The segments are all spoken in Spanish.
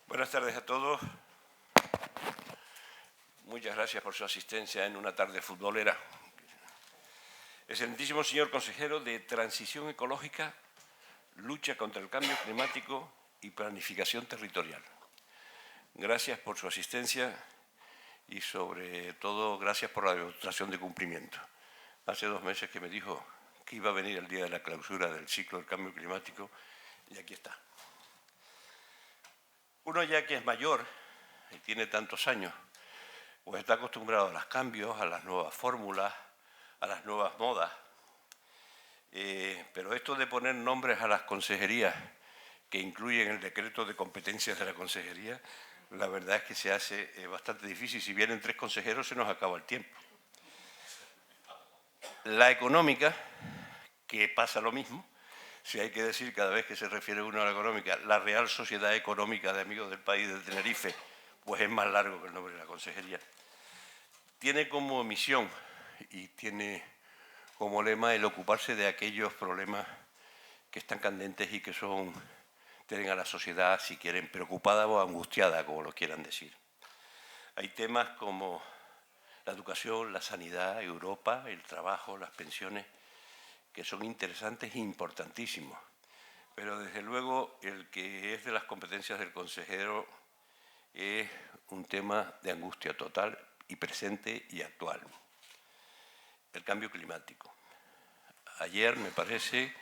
Buenas tardes a todos. Muchas gracias por su asistencia en una tarde futbolera. Excelentísimo señor consejero de Transición Ecológica, Lucha contra el Cambio Climático y Planificación Territorial. Gracias por su asistencia y, sobre todo, gracias por la demostración de cumplimiento. Hace 2 meses que me dijo que iba a venir el día de la clausura del ciclo del cambio climático y aquí está. Uno ya que es mayor y tiene tantos años, pues está acostumbrado a los cambios, a las nuevas fórmulas, a las nuevas modas. Pero esto de poner nombres a las consejerías que incluyen el decreto de competencias de la consejería, la verdad es que se hace bastante difícil. Si vienen 3 consejeros, se nos acaba el tiempo. La económica, que pasa lo mismo, si hay que decir cada vez que se refiere uno a la económica, la Real Sociedad Económica de Amigos del País de Tenerife, pues es más largo que el nombre de la consejería. Tiene como misión y tiene como lema el ocuparse de aquellos problemas que están candentes y que tienen a la sociedad, si quieren, preocupada o angustiada, como lo quieran decir. Hay temas como la educación, la sanidad, Europa, el trabajo, las pensiones, que son interesantes e importantísimos. Pero, desde luego, el que es de las competencias del consejero es un tema de angustia total y presente y actual. El cambio climático. Ayer, me parece,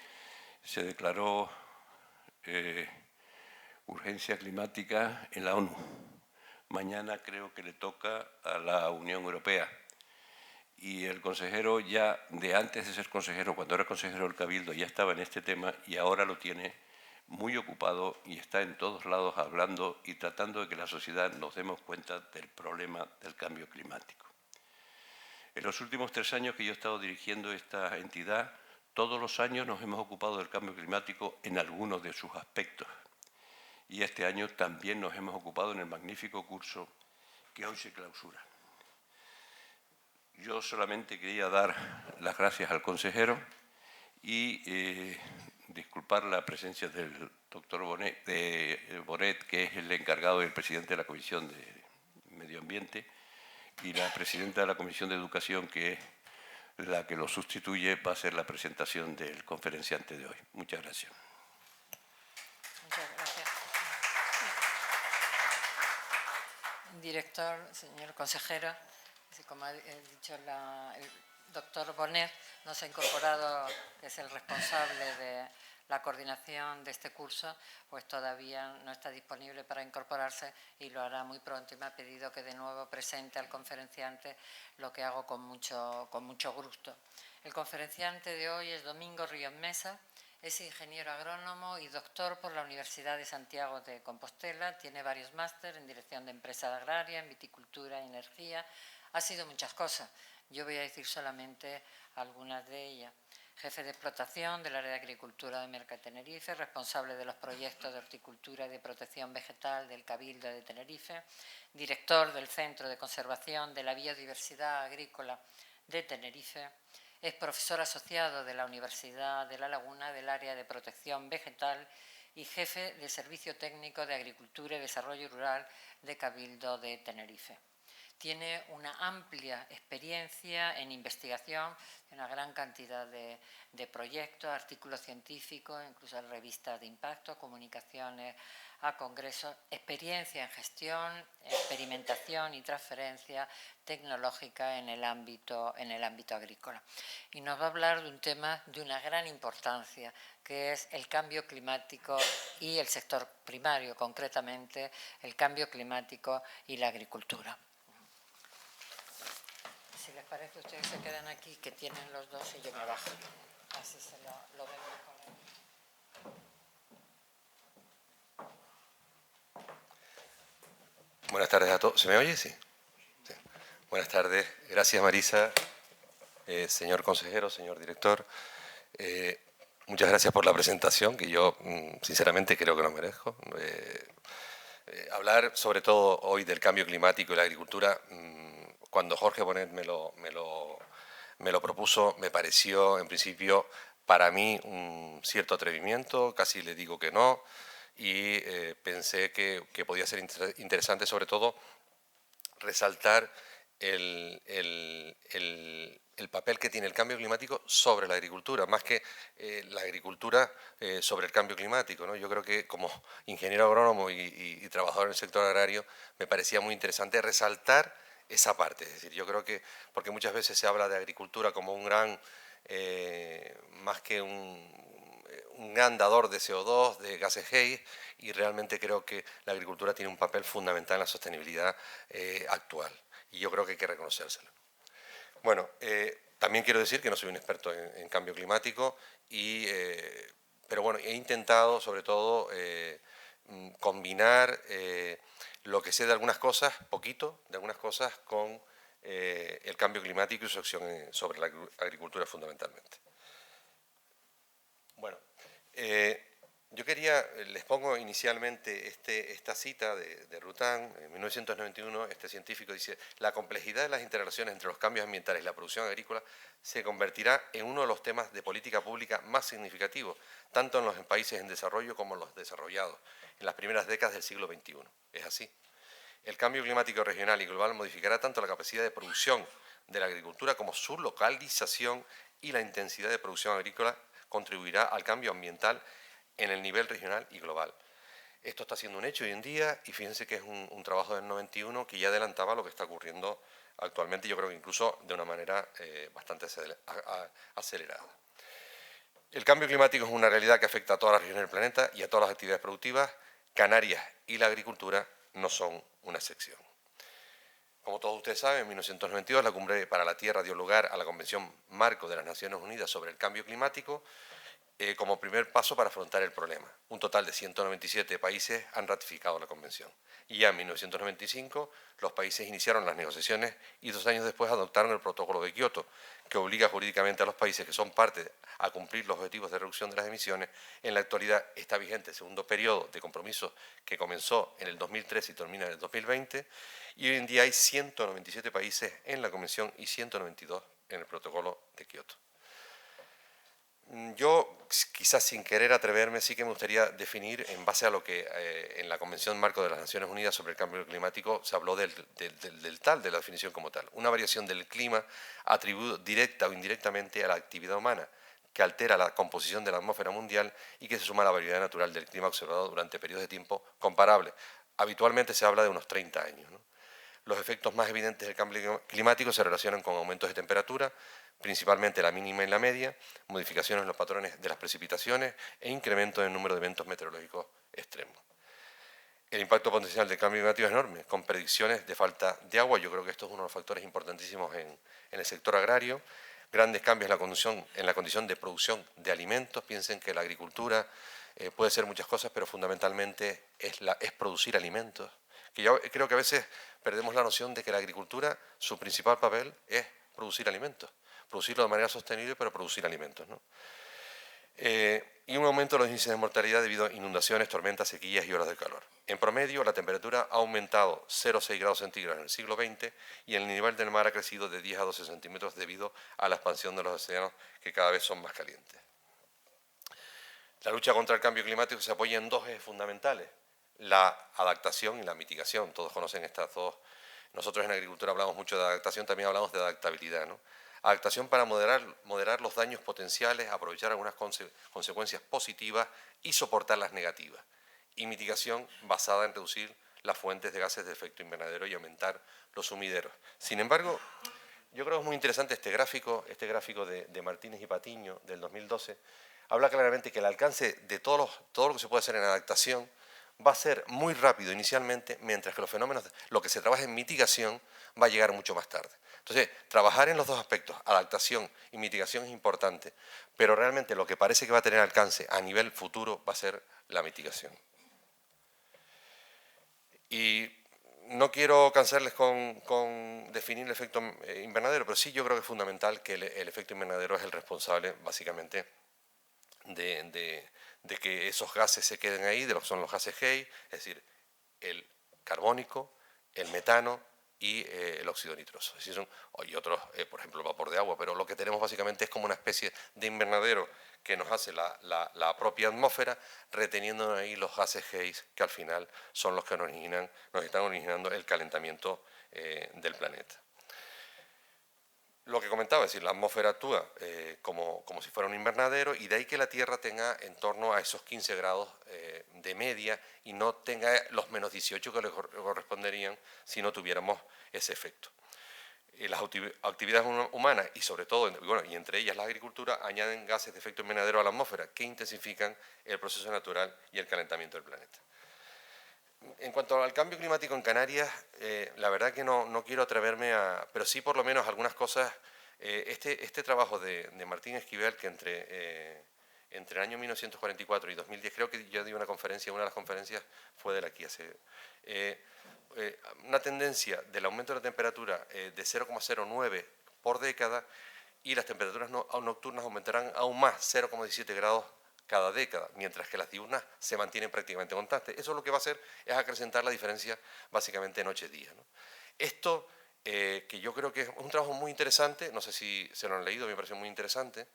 se declaró urgencia climática en la ONU. Mañana creo que le toca a la Unión Europea. Y el consejero ya, de antes de ser consejero, cuando era consejero del Cabildo, ya estaba en este tema y ahora lo tiene muy ocupado y está en todos lados hablando y tratando de que la sociedad nos demos cuenta del problema del cambio climático. En los últimos 3 años que yo he estado dirigiendo esta entidad, todos los años nos hemos ocupado del cambio climático en algunos de sus aspectos. Y este año también nos hemos ocupado en el magnífico curso que hoy se clausura. Yo solamente quería dar las gracias al consejero y disculpar la presencia del doctor Bonet, que es el encargado y el presidente de la Comisión de Medio Ambiente, y la presidenta de la Comisión de Educación, que es la que lo sustituye, va a ser la presentación del conferenciante de hoy. Muchas gracias. Muchas gracias. Director, señor consejero, como ha dicho el doctor Bonet, nos ha incorporado, que es el responsable de la coordinación de este curso, pues todavía no está disponible para incorporarse y lo hará muy pronto, y me ha pedido que de nuevo presente al conferenciante, lo que hago con mucho gusto. El conferenciante de hoy es Domingo Ríos Mesa. Es ingeniero agrónomo y doctor por la Universidad de Santiago de Compostela. Tiene varios másteres en dirección de empresas agrarias, en viticultura y energía. Ha sido muchas cosas. Yo voy a decir solamente algunas de ellas. Jefe de explotación del área de agricultura de Merca Tenerife, responsable de los proyectos de horticultura y de protección vegetal del Cabildo de Tenerife, director del Centro de Conservación de la Biodiversidad Agrícola de Tenerife. Es profesor asociado de la Universidad de La Laguna del área de protección vegetal y jefe de Servicio Técnico de Agricultura y Desarrollo Rural de Cabildo de Tenerife. Tiene una amplia experiencia en investigación, una gran cantidad de proyectos, artículos científicos, incluso en revistas de impacto, comunicaciones a congresos, experiencia en gestión, experimentación y transferencia tecnológica en el ámbito agrícola. Y nos va a hablar de un tema de una gran importancia, que es el cambio climático y el sector primario, concretamente el cambio climático y la agricultura. Si les parece, ustedes se quedan aquí, que tienen los dos, y yo me bajo. Así se lo ven mejor. Buenas tardes a todos. ¿Se me oye? Sí. Sí. Buenas tardes. Gracias, Marisa. Señor consejero, señor director. Muchas gracias por la presentación, que yo sinceramente creo que no merezco. Hablar sobre todo hoy del cambio climático y la agricultura, cuando Jorge Bonet me lo propuso, me pareció en principio para mí un cierto atrevimiento, casi le digo que no, y pensé que podía ser interesante, sobre todo, resaltar el papel que tiene el cambio climático sobre la agricultura, más que la agricultura sobre el cambio climático, ¿no? Yo creo que como ingeniero agrónomo y trabajador en el sector agrario me parecía muy interesante resaltar esa parte. Es decir, yo creo que, porque muchas veces se habla de agricultura como un gran, más que un gran dador de CO2, de gases Hays, y realmente creo que la agricultura tiene un papel fundamental en la sostenibilidad actual, y yo creo que hay que reconocérselo. Bueno, también quiero decir que no soy un experto en cambio climático, pero bueno, he intentado sobre todo combinar lo que sé de algunas cosas, poquito, de algunas cosas, con el cambio climático y su acción sobre la agricultura fundamentalmente. Bueno, yo les pongo inicialmente esta cita de Rutan, en 1991, este científico dice: la complejidad de las interrelaciones entre los cambios ambientales y la producción agrícola se convertirá en uno de los temas de política pública más significativos, tanto en los países en desarrollo como en los desarrollados, en las primeras décadas del siglo XXI. Es así. El cambio climático regional y global modificará tanto la capacidad de producción de la agricultura como su localización, y la intensidad de producción agrícola contribuirá al cambio ambiental en el nivel regional y global. Esto está siendo un hecho hoy en día, y fíjense que es un trabajo del 91 que ya adelantaba lo que está ocurriendo actualmente, yo creo que incluso de una manera bastante acelerada. El cambio climático es una realidad que afecta a todas las regiones del planeta y a todas las actividades productivas. Canarias y la agricultura no son una excepción. Como todos ustedes saben, en 1992 la Cumbre para la Tierra dio lugar a la Convención Marco de las Naciones Unidas sobre el Cambio Climático como primer paso para afrontar el problema. Un total de 197 países han ratificado la Convención. Y ya en 1995 los países iniciaron las negociaciones y 2 años después adoptaron el Protocolo de Kioto, que obliga jurídicamente a los países que son parte a cumplir los objetivos de reducción de las emisiones. En la actualidad está vigente el segundo periodo de compromiso, que comenzó en el 2013 y termina en el 2020, y hoy en día hay 197 países en la Convención y 192 en el Protocolo de Kioto. Yo, quizás sin querer atreverme, sí que me gustaría definir, en base a lo que en la Convención Marco de las Naciones Unidas sobre el Cambio Climático se habló de la definición como tal: una variación del clima atribuida directa o indirectamente a la actividad humana, que altera la composición de la atmósfera mundial y que se suma a la variedad natural del clima observado durante periodos de tiempo comparables. Habitualmente se habla de unos 30 años, ¿no? Los efectos más evidentes del cambio climático se relacionan con aumentos de temperatura, principalmente la mínima y la media, modificaciones en los patrones de las precipitaciones e incremento en el número de eventos meteorológicos extremos. El impacto potencial del cambio climático es enorme, con predicciones de falta de agua. Yo creo que esto es uno de los factores importantísimos en el sector agrario. Grandes cambios en la condición de producción de alimentos. Piensen que la agricultura puede ser muchas cosas, pero fundamentalmente es producir alimentos. Que yo creo que a veces perdemos la noción de que la agricultura, su principal papel es producir alimentos. Producirlo de manera sostenible, pero producir alimentos, ¿no? Y un aumento de los índices de mortalidad debido a inundaciones, tormentas, sequías y olas de calor. En promedio, la temperatura ha aumentado 0,6 grados centígrados en el siglo XX, y el nivel del mar ha crecido de 10 a 12 centímetros debido a la expansión de los océanos, que cada vez son más calientes. La lucha contra el cambio climático se apoya en dos ejes fundamentales: la adaptación y la mitigación. Todos conocen estas dos. Nosotros en agricultura hablamos mucho de adaptación, también hablamos de adaptabilidad, ¿no? Adaptación para moderar los daños potenciales, aprovechar algunas consecuencias positivas y soportar las negativas. Y mitigación basada en reducir las fuentes de gases de efecto invernadero y aumentar los sumideros. Sin embargo, yo creo que es muy interesante este gráfico de Martínez y Patiño del 2012. Habla claramente que el alcance de todo lo que se puede hacer en adaptación va a ser muy rápido inicialmente, mientras que lo que se trabaja en mitigación va a llegar mucho más tarde. Entonces, trabajar en los dos aspectos, adaptación y mitigación, es importante, pero realmente lo que parece que va a tener alcance a nivel futuro va a ser la mitigación. Y no quiero cansarles con definir el efecto invernadero, pero sí yo creo que es fundamental que el efecto invernadero es el responsable, básicamente, de que esos gases se queden ahí, de lo que son los gases Hays, es decir, el carbónico, el metano y el óxido nitroso. Es decir, y otros, por ejemplo, el vapor de agua, pero lo que tenemos básicamente es como una especie de invernadero que nos hace la propia atmósfera, reteniendo ahí los gases Haze, que al final son los que nos están originando el calentamiento del planeta. Lo que comentaba, es decir, la atmósfera actúa como si fuera un invernadero, y de ahí que la Tierra tenga en torno a esos 15 grados de media y no tenga los menos 18 que le corresponderían si no tuviéramos ese efecto. Las actividades humanas y sobre todo, bueno, y entre ellas la agricultura, añaden gases de efecto invernadero a la atmósfera que intensifican el proceso natural y el calentamiento del planeta. En cuanto al cambio climático en Canarias, la verdad que no quiero atreverme a... pero sí por lo menos algunas cosas. Este trabajo de Martín Esquivel, que entre el año 1944 y 2010, creo que yo di una conferencia, una de las conferencias fue de la aquí hace... una tendencia del aumento de la temperatura de 0,09 por década, y las temperaturas nocturnas aumentarán aún más, 0,17 grados cada década, mientras que las diurnas se mantienen prácticamente constantes. Eso lo que va a hacer es acrecentar la diferencia básicamente noche-día, ¿no? Esto, que yo creo que es un trabajo muy interesante, no sé si se lo han leído, me parece muy interesante.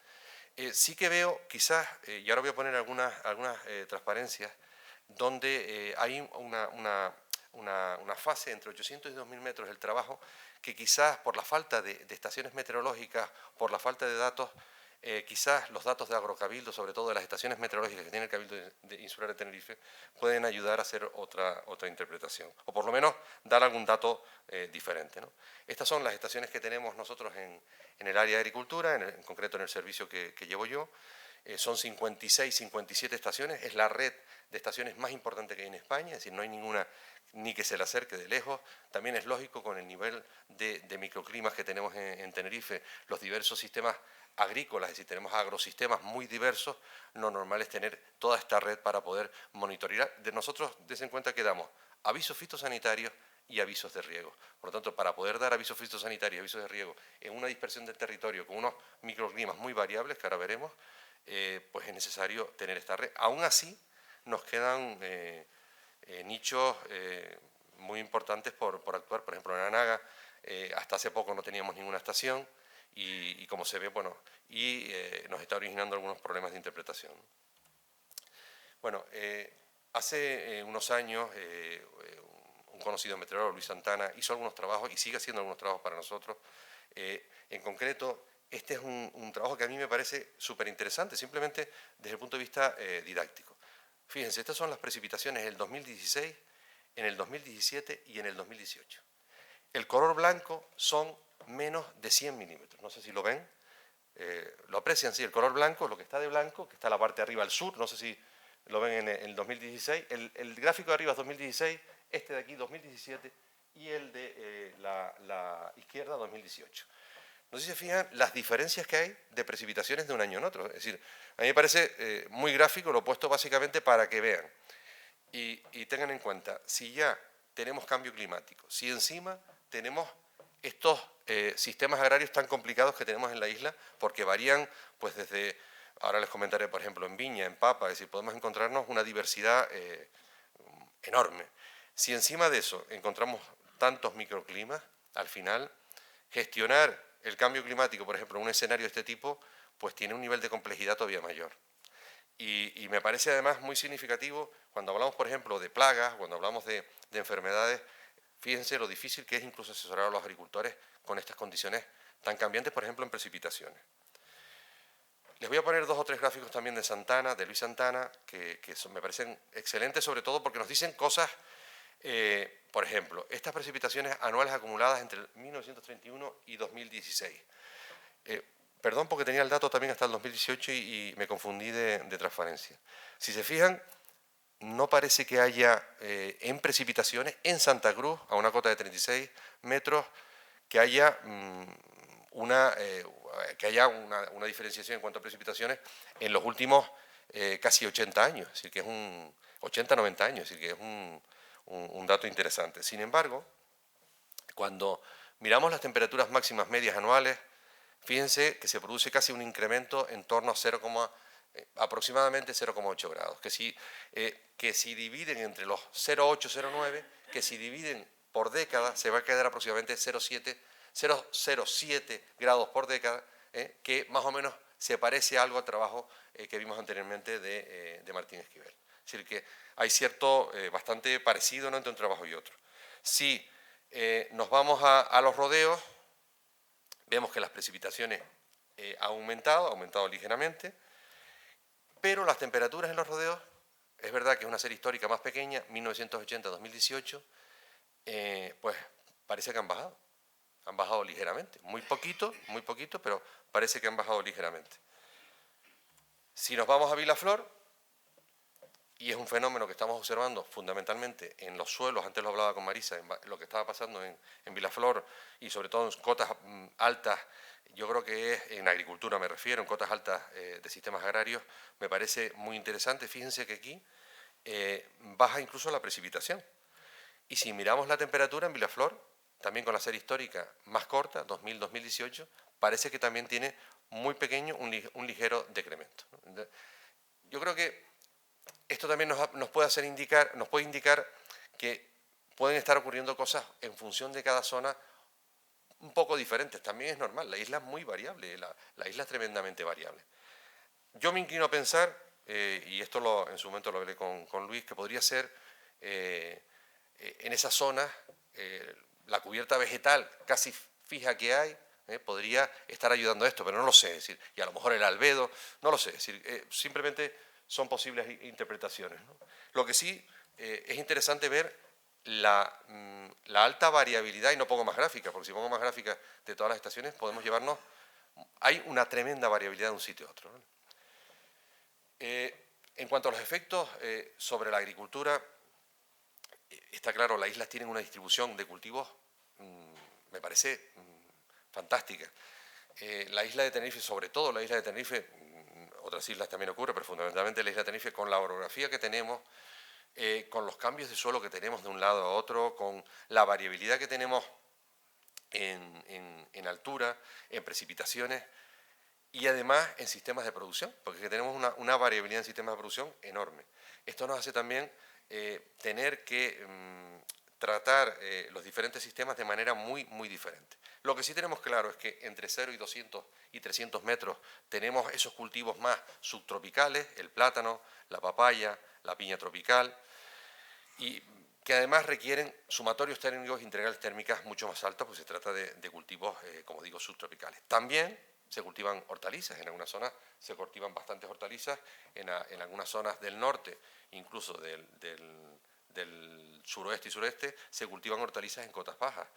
Sí que veo quizás, y ahora voy a poner algunas transparencias, donde hay una fase entre 800 y 2000 metros del trabajo, que quizás por la falta de estaciones meteorológicas, por la falta de datos, quizás los datos de Agrocabildo, sobre todo de las estaciones meteorológicas que tiene el Cabildo Insular de Tenerife, pueden ayudar a hacer otra interpretación, o por lo menos dar algún dato diferente, ¿no? Estas son las estaciones que tenemos nosotros en el área de agricultura, en concreto en el servicio que llevo yo. Son 56, 57 estaciones, es la red de estaciones más importante que hay en España, es decir, no hay ninguna ni que se le acerque de lejos. También es lógico, con el nivel de microclimas que tenemos en Tenerife, los diversos sistemas agrícolas, es decir, tenemos agrosistemas muy diversos, lo normal es tener toda esta red para poder monitorear. De nosotros, des en cuenta que damos avisos fitosanitarios y avisos de riego. Por lo tanto, para poder dar avisos fitosanitarios y avisos de riego en una dispersión del territorio con unos microclimas muy variables, que ahora veremos, pues es necesario tener esta red. Aún así, nos quedan nichos muy importantes por actuar. Por ejemplo, en Anaga, hasta hace poco no teníamos ninguna estación, y como se ve, bueno, nos está originando algunos problemas de interpretación. Bueno, hace unos años, un conocido meteorólogo, Luis Santana, hizo algunos trabajos y sigue haciendo algunos trabajos para nosotros. En concreto, este es un trabajo que a mí me parece súper interesante, simplemente desde el punto de vista didáctico. Fíjense, estas son las precipitaciones en el 2016, en el 2017 y en el 2018. El color blanco son menos de 100 milímetros. No sé si lo ven, lo aprecian, sí, el color blanco, lo que está de blanco, que está la parte de arriba al sur, no sé si lo ven en el 2016. El gráfico de arriba es 2016, este de aquí 2017 y el de la izquierda 2018. No sé si se fijan las diferencias que hay de precipitaciones de un año en otro. Es decir, a mí me parece muy gráfico, lo he puesto básicamente para que vean y tengan en cuenta, si ya tenemos cambio climático, si encima tenemos estos sistemas agrarios tan complicados que tenemos en la isla, porque varían pues desde, ahora les comentaré, por ejemplo, en Viña, en Papa, es decir, podemos encontrarnos una diversidad enorme. Si encima de eso encontramos tantos microclimas, al final gestionar el cambio climático, por ejemplo, en un escenario de este tipo, pues tiene un nivel de complejidad todavía mayor. Y me parece además muy significativo cuando hablamos, por ejemplo, de plagas, cuando hablamos de enfermedades. Fíjense lo difícil que es incluso asesorar a los agricultores con estas condiciones tan cambiantes, por ejemplo, en precipitaciones. Les voy a poner 2 o 3 gráficos también de Santana, de Luis Santana, que me parecen excelentes, sobre todo porque nos dicen cosas, por ejemplo, estas precipitaciones anuales acumuladas entre 1931 y 2016. Perdón, porque tenía el dato también hasta el 2018 y me confundí de transparencia. Si se fijan, no parece que haya en precipitaciones en Santa Cruz, a una cota de 36 metros, que haya una diferenciación en cuanto a precipitaciones en los últimos casi 80 años, es decir, que es 80-90 años, es decir, que es un dato interesante. Sin embargo, cuando miramos las temperaturas máximas medias anuales, fíjense que se produce casi un incremento en torno a aproximadamente 0,8 grados, que si dividen entre los 0,8 y 0,9, que si dividen por década, se va a quedar aproximadamente 0,07 grados por década, que más o menos se parece algo al trabajo que vimos anteriormente de Martín Esquivel. Es decir, que hay cierto, bastante parecido, ¿no?, entre un trabajo y otro. Si nos vamos a los rodeos, vemos que las precipitaciones han aumentado ligeramente, pero las temperaturas en los rodeos, es verdad que es una serie histórica más pequeña, 1980-2018, pues parece que han bajado ligeramente, muy poquito, pero parece que han bajado ligeramente. Si nos vamos a Vilaflor, y es un fenómeno que estamos observando fundamentalmente en los suelos, antes lo hablaba con Marisa, en lo que estaba pasando en Vilaflor y sobre todo en cotas altas, yo creo que es en agricultura me refiero, en cotas altas de sistemas agrarios, me parece muy interesante. Fíjense que aquí baja incluso la precipitación. Y si miramos la temperatura en Vilaflor, también con la serie histórica más corta, 2000-2018, parece que también tiene muy pequeño, un ligero decremento. Yo creo que esto también nos puede indicar que pueden estar ocurriendo cosas en función de cada zona un poco diferentes. También es normal, la isla es muy variable, la isla es tremendamente variable. Yo me inclino a pensar, y esto en su momento lo hablé con Luis, que podría ser en esa zona la cubierta vegetal casi fija que hay, podría estar ayudando a esto, pero no lo sé, es decir, y a lo mejor el albedo, no lo sé, es decir, simplemente son posibles interpretaciones, ¿no? Lo que sí es interesante ver la alta variabilidad, y no pongo más gráficas, porque si pongo más gráficas de todas las estaciones podemos llevarnos, hay una tremenda variabilidad de un sitio a otro, ¿no? En cuanto a los efectos sobre la agricultura, está claro, las islas tienen una distribución de cultivos, me parece fantástica. La isla de Tenerife, sobre todo la isla de Tenerife, otras islas también ocurre, pero fundamentalmente la isla de Tenerife, con la orografía que tenemos, con los cambios de suelo que tenemos de un lado a otro, con la variabilidad que tenemos en altura, en precipitaciones y además en sistemas de producción, porque tenemos una variabilidad en sistemas de producción enorme. Esto nos hace también tener que tratar los diferentes sistemas de manera muy, muy diferente. Lo que sí tenemos claro es que entre 0 y 200 y 300 metros tenemos esos cultivos más subtropicales, el plátano, la papaya, la piña tropical, y que además requieren sumatorios térmicos e integrales térmicas mucho más altos, pues se trata de cultivos, como digo, subtropicales. También se cultivan hortalizas, en algunas zonas se cultivan bastantes hortalizas, en algunas zonas del norte, incluso del suroeste y sureste, se cultivan hortalizas en cotas bajas.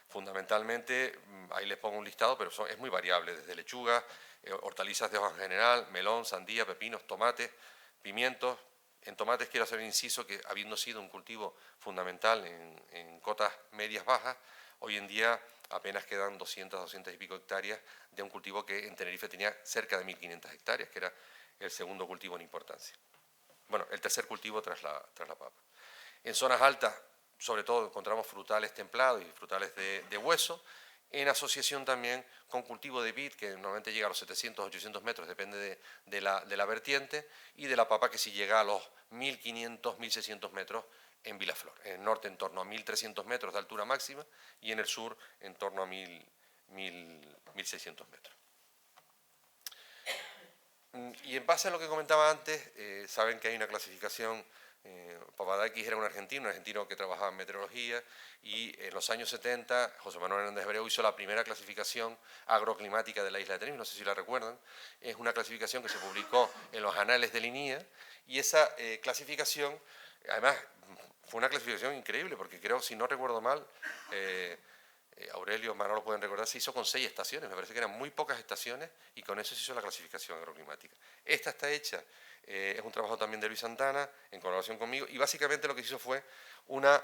Fundamentalmente, ahí les pongo un listado, pero es muy variable, desde lechugas, hortalizas de hoja en general, melón, sandía, pepinos, tomates, pimientos. En tomates quiero hacer un inciso que, habiendo sido un cultivo fundamental en cotas medias bajas, hoy en día apenas quedan 200 y pico hectáreas de un cultivo que en Tenerife tenía cerca de 1.500 hectáreas, que era el segundo cultivo en importancia. Bueno, el tercer cultivo tras la papa. En zonas altas, sobre todo, encontramos frutales templados y frutales de hueso, en asociación también con cultivo de vid, que normalmente llega a los 700, 800 metros, depende de la vertiente, y de la papa, que sí llega a los 1.500, 1.600 metros en Vilaflor. En el norte en torno a 1.300 metros de altura máxima y en el sur en torno a 1.600 metros. Y en base a lo que comentaba antes, saben que hay una clasificación. Papadakis era un argentino que trabajaba en meteorología, y en los años 70 José Manuel Hernández Abreu hizo la primera clasificación agroclimática de la isla de Tenerife, no sé si la recuerdan. Es una clasificación que se publicó en los anales del INIA, y esa clasificación, además, fue una clasificación increíble, porque creo, si no recuerdo mal, Aurelio, Manolo pueden recordar, se hizo con 6 estaciones, me parece que eran muy pocas estaciones, y con eso se hizo la clasificación agroclimática. Esta está hecha, es un trabajo también de Luis Santana, en colaboración conmigo, y básicamente lo que se hizo fue una...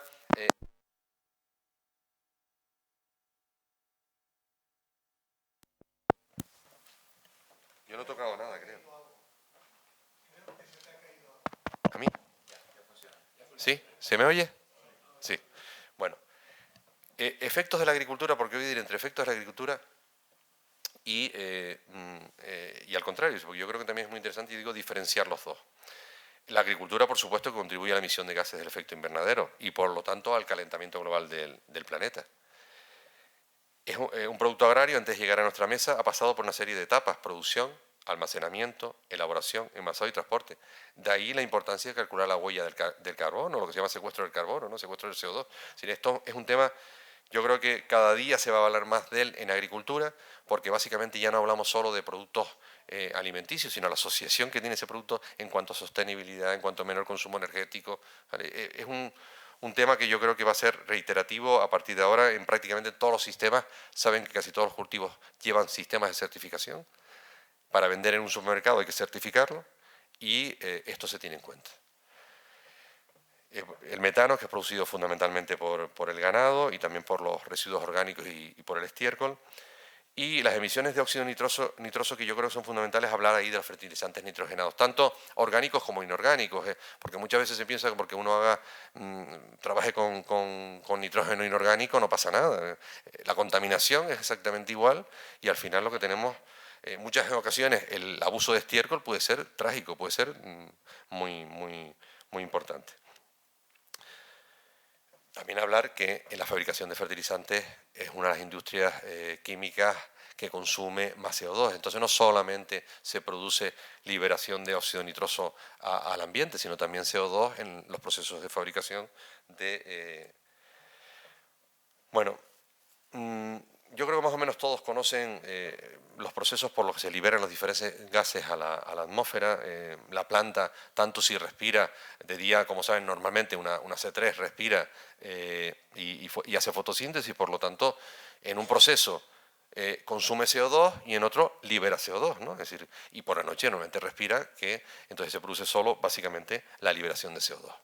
Yo no he tocado nada, creo. ¿A mí? ¿Sí? ¿Se me oye? Sí. Bueno. Efectos de la agricultura, porque voy a ir entre efectos de la agricultura y al contrario, porque yo creo que también es muy interesante, y digo, diferenciar los dos. La agricultura, por supuesto, contribuye a la emisión de gases del efecto invernadero y, por lo tanto, al calentamiento global del planeta. Es un producto agrario, antes de llegar a nuestra mesa, ha pasado por una serie de etapas: producción, almacenamiento, elaboración, envasado y transporte. De ahí la importancia de calcular la huella del carbono, lo que se llama secuestro del carbono, ¿no? Secuestro del CO2. Esto es un tema, yo creo que cada día se va a hablar más de él en agricultura, porque básicamente ya no hablamos solo de productos alimenticios, sino la asociación que tiene ese producto en cuanto a sostenibilidad, en cuanto a menor consumo energético. ¿Vale? Es un tema que yo creo que va a ser reiterativo a partir de ahora en prácticamente todos los sistemas. Saben que casi todos los cultivos llevan sistemas de certificación. Para vender en un supermercado hay que certificarlo y esto se tiene en cuenta. El metano, que es producido fundamentalmente por el ganado y también por los residuos orgánicos y por el estiércol. Y las emisiones de óxido nitroso, que yo creo que son fundamentales hablar ahí de los fertilizantes nitrogenados, tanto orgánicos como inorgánicos, porque muchas veces se piensa que porque uno trabaje con nitrógeno inorgánico no pasa nada. La contaminación es exactamente igual y al final lo que tenemos, muchas ocasiones el abuso de estiércol puede ser trágico, puede ser muy importante. También hablar que en la fabricación de fertilizantes es una de las industrias químicas que consume más CO2. Entonces no solamente se produce liberación de óxido nitroso al ambiente, sino también CO2 en los procesos de fabricación de... yo creo que más o menos todos conocen los procesos por los que se liberan los diferentes gases a la atmósfera. La planta, tanto si respira de día, como saben, normalmente una C3 respira y hace fotosíntesis, por lo tanto, en un proceso consume CO2 y en otro libera CO2, ¿no? Es decir, y por la noche normalmente respira, que entonces se produce solo básicamente la liberación de CO2.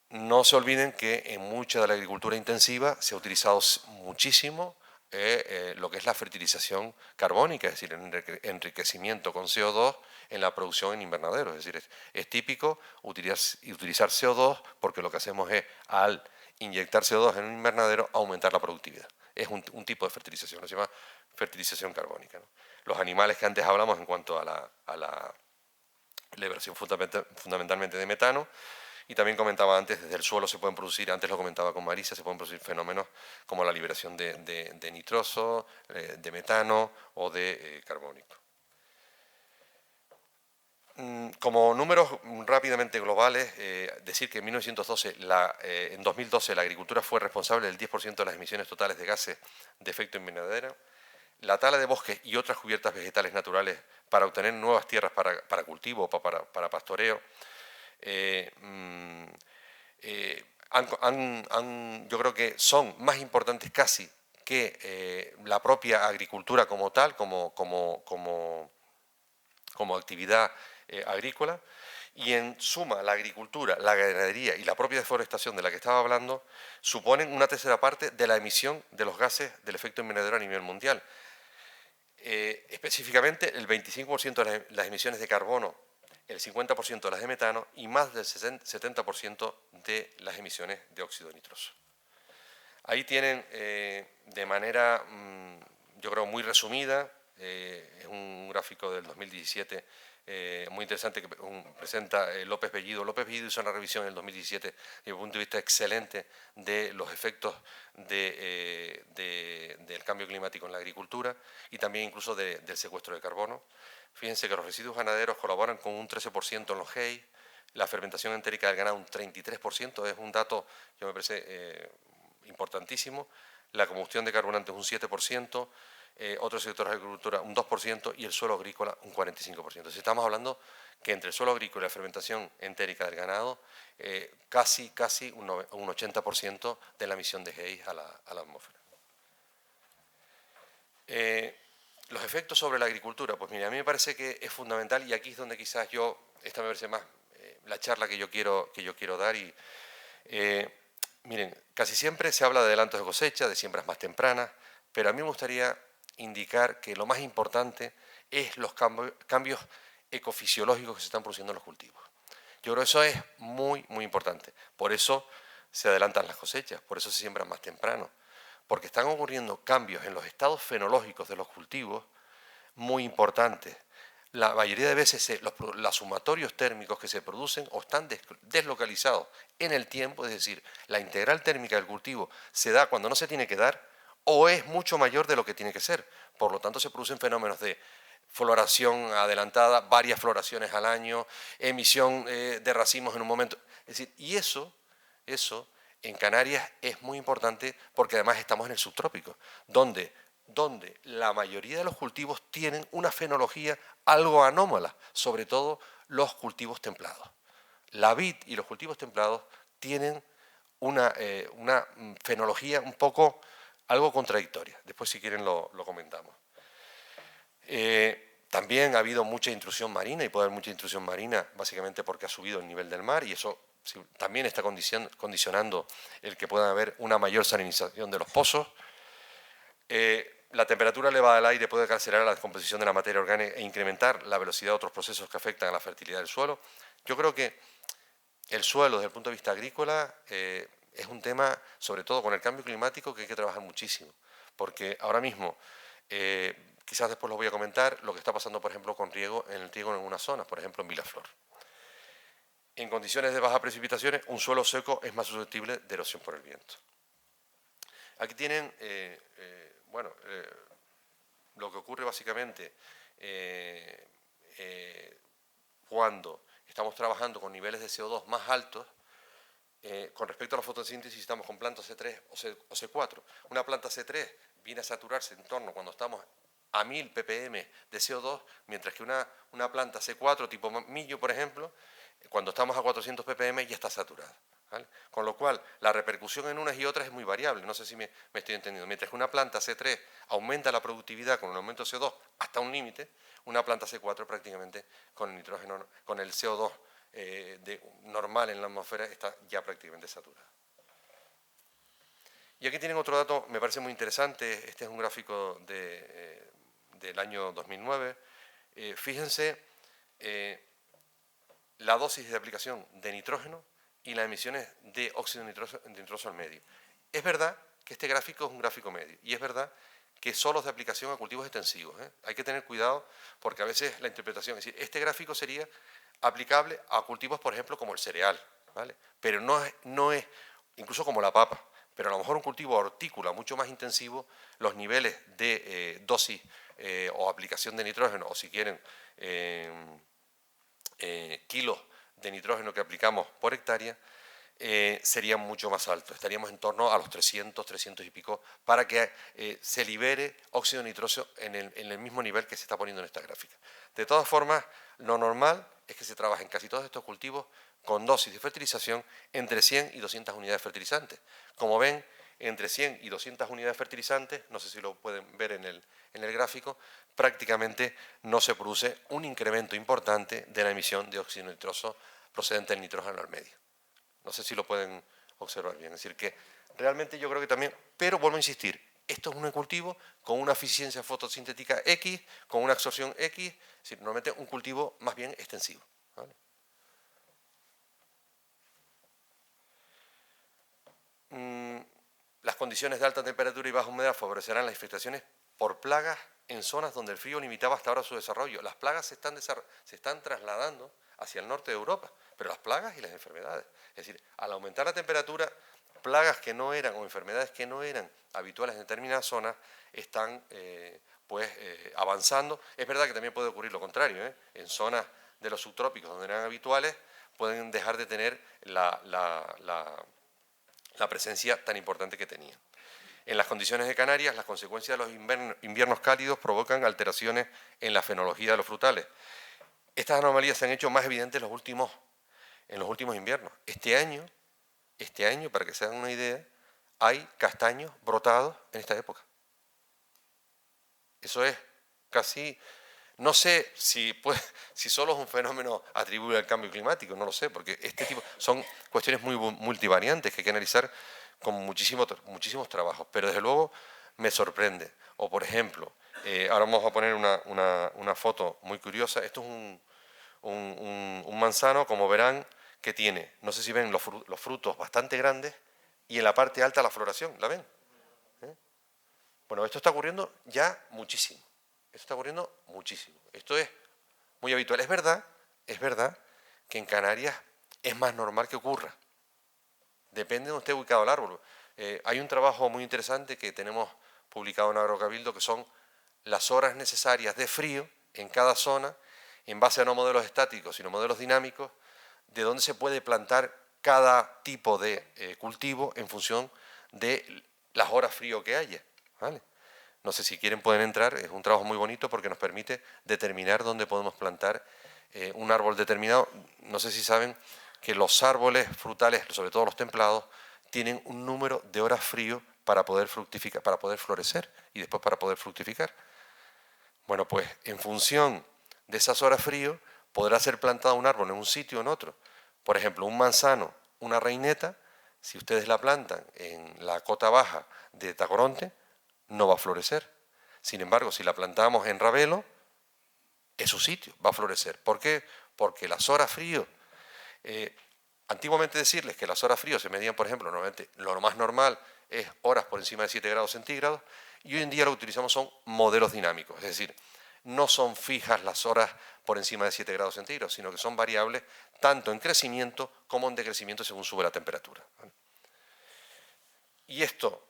No se olviden que en mucha de la agricultura intensiva se ha utilizado muchísimo lo que es la fertilización carbónica, es decir, enriquecimiento con CO2 en la producción en invernadero. Es decir, es típico utilizar CO2 porque lo que hacemos es, al inyectar CO2 en un invernadero, aumentar la productividad. Es un tipo de fertilización, se llama fertilización carbónica, ¿no? Los animales que antes hablamos en cuanto a la liberación fundamentalmente de metano. Y también comentaba antes, desde el suelo se pueden producir, antes lo comentaba con Marisa, se pueden producir fenómenos como la liberación de nitroso, de metano o de carbónico. Como números rápidamente globales, decir que en 2012 la agricultura fue responsable del 10% de las emisiones totales de gases de efecto invernadero. La tala de bosques y otras cubiertas vegetales naturales para obtener nuevas tierras para cultivo o para pastoreo yo creo que son más importantes casi que la propia agricultura como tal, como actividad agrícola. Y en suma, la agricultura, la ganadería y la propia deforestación de la que estaba hablando suponen una tercera parte de la emisión de los gases del efecto invernadero a nivel mundial. Específicamente, el 25% de las emisiones de carbono, el 50% de las de metano y más del 70% de las emisiones de óxido nitroso. Ahí tienen de manera, yo creo, muy resumida, es un gráfico del 2017 muy interesante que presenta López Bellido. López Bellido hizo una revisión en el 2017 desde un punto de vista excelente de los efectos del cambio climático en la agricultura y también incluso del secuestro de carbono. Fíjense que los residuos ganaderos colaboran con un 13% en los GEI, la fermentación entérica del ganado un 33%, es un dato que me parece importantísimo, la combustión de carburantes un 7%, otros sectores de agricultura un 2% y el suelo agrícola un 45%. Entonces estamos hablando que entre el suelo agrícola y la fermentación entérica del ganado, casi un 80% de la emisión de GEI a la atmósfera. Los efectos sobre la agricultura, pues mira, a mí me parece que es fundamental y aquí es donde quizás esta me parece más la charla que yo quiero dar y miren, casi siempre se habla de adelantos de cosecha, de siembras más tempranas, pero a mí me gustaría indicar que lo más importante es los cambios ecofisiológicos que se están produciendo en los cultivos. Yo creo que eso es muy importante. Por eso se adelantan las cosechas, por eso se siembran más temprano, porque están ocurriendo cambios en los estados fenológicos de los cultivos muy importantes. la mayoría de veces los sumatorios térmicos que se producen o están deslocalizados en el tiempo, es decir, la integral térmica del cultivo se da cuando no se tiene que dar o es mucho mayor de lo que tiene que ser. Por lo tanto, se producen fenómenos de floración adelantada, varias floraciones al año, emisión de racimos en un momento. Es decir, y eso en Canarias es muy importante porque además estamos en el subtrópico, donde la mayoría de los cultivos tienen una fenología algo anómala, sobre todo los cultivos templados. La vid y los cultivos templados tienen una fenología un poco algo contradictoria. Después, si quieren, lo comentamos. También ha habido mucha intrusión marina y puede haber mucha intrusión marina básicamente porque ha subido el nivel del mar y eso también está condicionando el que pueda haber una mayor salinización de los pozos. La temperatura elevada del aire puede acelerar la descomposición de la materia orgánica e incrementar la velocidad de otros procesos que afectan a la fertilidad del suelo. Yo creo que el suelo, desde el punto de vista agrícola, es un tema, sobre todo con el cambio climático, que hay que trabajar muchísimo. Porque ahora mismo, quizás después lo voy a comentar, lo que está pasando, por ejemplo, con el riego en algunas zonas, por ejemplo, en Vilaflor. En condiciones de bajas precipitaciones, un suelo seco es más susceptible de erosión por el viento. Aquí tienen, lo que ocurre básicamente cuando estamos trabajando con niveles de CO2 más altos, con respecto a la fotosíntesis estamos con plantas C3 o C4. Una planta C3 viene a saturarse en torno cuando estamos a 1000 ppm de CO2, mientras que una planta C4 tipo millo, por ejemplo, cuando estamos a 400 ppm ya está saturada, ¿vale? Con lo cual, la repercusión en unas y otras es muy variable, no sé si me estoy entendiendo. Mientras que una planta C3 aumenta la productividad con un aumento de CO2 hasta un límite, una planta C4 prácticamente con el nitrógeno, con el CO2 normal en la atmósfera está ya prácticamente saturada. Y aquí tienen otro dato, me parece muy interesante, este es un gráfico del año 2009. Fíjense la dosis de aplicación de nitrógeno y las emisiones de óxido nitroso al medio. Es verdad que este gráfico es un gráfico medio y es verdad que solo es de aplicación a cultivos extensivos. Hay que tener cuidado porque a veces la interpretación, es decir, este gráfico sería aplicable a cultivos, por ejemplo, como el cereal, ¿vale? Pero no es, incluso como la papa, pero a lo mejor un cultivo hortícola mucho más intensivo, los niveles de dosis o aplicación de nitrógeno, o si quieren, kilos de nitrógeno que aplicamos por hectárea, serían mucho más altos. Estaríamos en torno a los 300, 300 y pico, para que se libere óxido nitroso en el mismo nivel que se está poniendo en esta gráfica. De todas formas, lo normal es que se trabaje en casi todos estos cultivos con dosis de fertilización entre 100 y 200 unidades fertilizantes. Como ven, entre 100 y 200 unidades fertilizantes, no sé si lo pueden ver en el gráfico, prácticamente no se produce un incremento importante de la emisión de óxido nitroso procedente del nitrógeno al medio. No sé si lo pueden observar bien. Es decir, que realmente yo creo que también, pero vuelvo a insistir, esto es un cultivo con una eficiencia fotosintética X, con una absorción X, es decir, normalmente un cultivo más bien extensivo, ¿vale? Las condiciones de alta temperatura y baja humedad favorecerán las infestaciones por plagas en zonas donde el frío limitaba hasta ahora su desarrollo. Las plagas se están trasladando hacia el norte de Europa, pero las plagas y las enfermedades. Es decir, al aumentar la temperatura, plagas que no eran o enfermedades que no eran habituales en determinadas zonas están avanzando. Es verdad que también puede ocurrir lo contrario, ¿eh? En zonas de los subtrópicos donde eran habituales pueden dejar de tener la presencia tan importante que tenían. En las condiciones de Canarias, las consecuencias de los inviernos cálidos provocan alteraciones en la fenología de los frutales. Estas anomalías se han hecho más evidentes en los últimos inviernos. Este año, para que se hagan una idea, hay castaños brotados en esta época. Eso es casi, no sé si solo es un fenómeno atribuible al cambio climático, no lo sé, porque este tipo son cuestiones muy multivariantes que hay que analizar con muchísimos trabajos, pero desde luego me sorprende. O por ejemplo, ahora vamos a poner una foto muy curiosa. Esto es un manzano, como verán, que tiene, no sé si ven los frutos bastante grandes y en la parte alta la floración, ¿la ven? Bueno, esto está ocurriendo ya muchísimo. Esto está ocurriendo muchísimo. Esto es muy habitual. Es verdad que en Canarias es más normal que ocurra. Depende de donde esté ubicado el árbol. Hay un trabajo muy interesante que tenemos publicado en Agrocabildo, que son las horas necesarias de frío en cada zona, en base a no modelos estáticos, sino modelos dinámicos, de dónde se puede plantar cada tipo de cultivo en función de las horas frío que haya, ¿vale? No sé si quieren pueden entrar, es un trabajo muy bonito porque nos permite determinar dónde podemos plantar un árbol determinado. No sé si saben que los árboles frutales, sobre todo los templados, tienen un número de horas frío para poder fructificar, para poder florecer y después para poder fructificar. Bueno, pues en función de esas horas frío podrá ser plantado un árbol en un sitio o en otro. Por ejemplo, un manzano, una reineta, si ustedes la plantan en la cota baja de Tacoronte, no va a florecer. Sin embargo, si la plantamos en Ravelo, es su sitio, va a florecer. ¿Por qué? Porque las horas frío, antiguamente decirles que las horas frío se medían, por ejemplo, normalmente lo más normal es horas por encima de 7 grados centígrados, y hoy en día lo que utilizamos son modelos dinámicos, es decir, no son fijas las horas por encima de 7 grados centígrados, sino que son variables tanto en crecimiento como en decrecimiento según sube la temperatura. Y esto,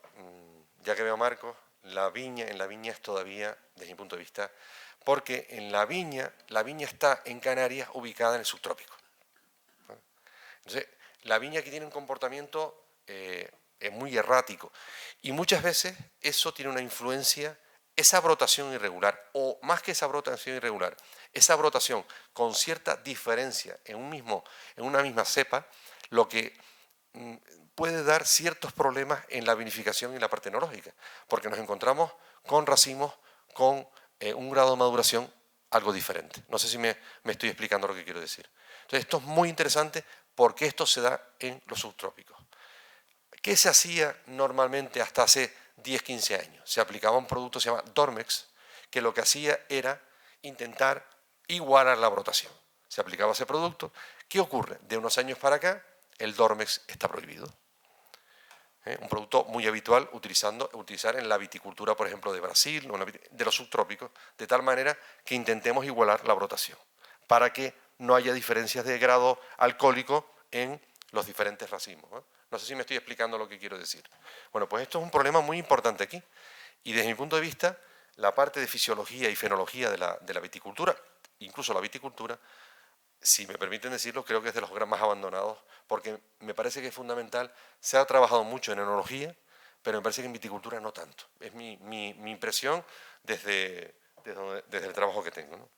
ya que veo a Marcos, en la viña es todavía, desde mi punto de vista, porque en la viña está en Canarias ubicada en el subtrópico. Entonces, la viña aquí tiene un comportamiento muy errático y muchas veces eso tiene una influencia, esa brotación irregular, o más que esa brotación irregular, esa brotación con cierta diferencia en una misma cepa, lo que puede dar ciertos problemas en la vinificación y la parte enológica, porque nos encontramos con racimos con un grado de maduración algo diferente. No sé si me estoy explicando lo que quiero decir. Entonces, esto es muy interesante porque esto se da en los subtrópicos. ¿Qué se hacía normalmente hasta hace 10, 15 años? Se aplicaba un producto que se llama Dormex, que lo que hacía era intentar igualar la brotación. Se aplicaba ese producto. ¿Qué ocurre? De unos años para acá, el Dormex está prohibido. Un producto muy habitual utilizar en la viticultura, por ejemplo, de Brasil, de los subtrópicos, de tal manera que intentemos igualar la brotación, para que no haya diferencias de grado alcohólico en los diferentes racimos. No sé si me estoy explicando lo que quiero decir. Bueno, pues esto es un problema muy importante aquí. Y desde mi punto de vista, la parte de fisiología y fenología de la viticultura, incluso la viticultura, si me permiten decirlo, creo que es de los más abandonados, porque me parece que es fundamental. Se ha trabajado mucho en enología, pero me parece que en viticultura no tanto. Es mi impresión desde el trabajo que tengo, ¿no?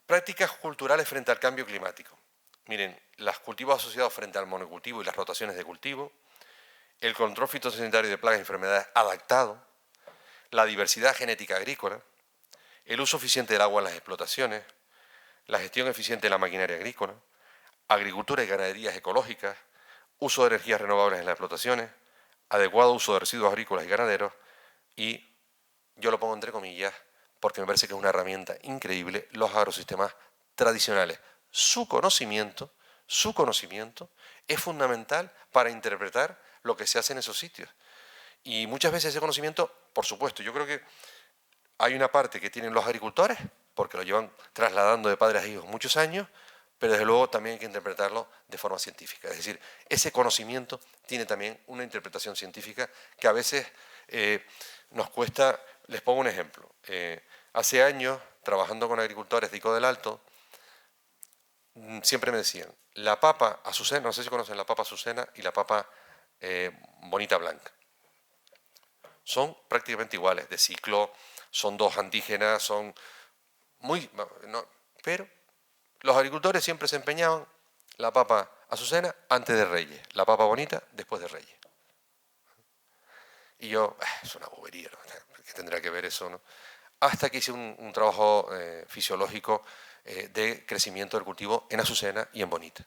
Prácticas culturales frente al cambio climático. Miren, los cultivos asociados frente al monocultivo y las rotaciones de cultivo, el control fitosanitario de plagas y enfermedades adaptado, la diversidad genética agrícola, el uso eficiente del agua en las explotaciones, la gestión eficiente de la maquinaria agrícola, agricultura y ganaderías ecológicas, uso de energías renovables en las explotaciones, adecuado uso de residuos agrícolas y ganaderos y, yo lo pongo entre comillas, porque me parece que es una herramienta increíble, los agrosistemas tradicionales. Su conocimiento es fundamental para interpretar lo que se hace en esos sitios. Y muchas veces ese conocimiento, por supuesto, yo creo que hay una parte que tienen los agricultores, porque lo llevan trasladando de padres a hijos muchos años, pero desde luego también hay que interpretarlo de forma científica. Es decir, ese conocimiento tiene también una interpretación científica que a veces nos cuesta. Les pongo un ejemplo. Hace años, trabajando con agricultores de Ico del Alto, siempre me decían, la papa azucena, no sé si conocen la papa azucena y la papa bonita blanca. Son prácticamente iguales, de ciclo, son dos antígenas, son muy... No, pero los agricultores siempre se empeñaban la papa azucena antes de Reyes, la papa bonita después de Reyes. Y yo, es una bobería, ¿no? ¿Qué tendrá que ver eso, no? Hasta que hice un trabajo fisiológico de crecimiento del cultivo en azucena y en bonita.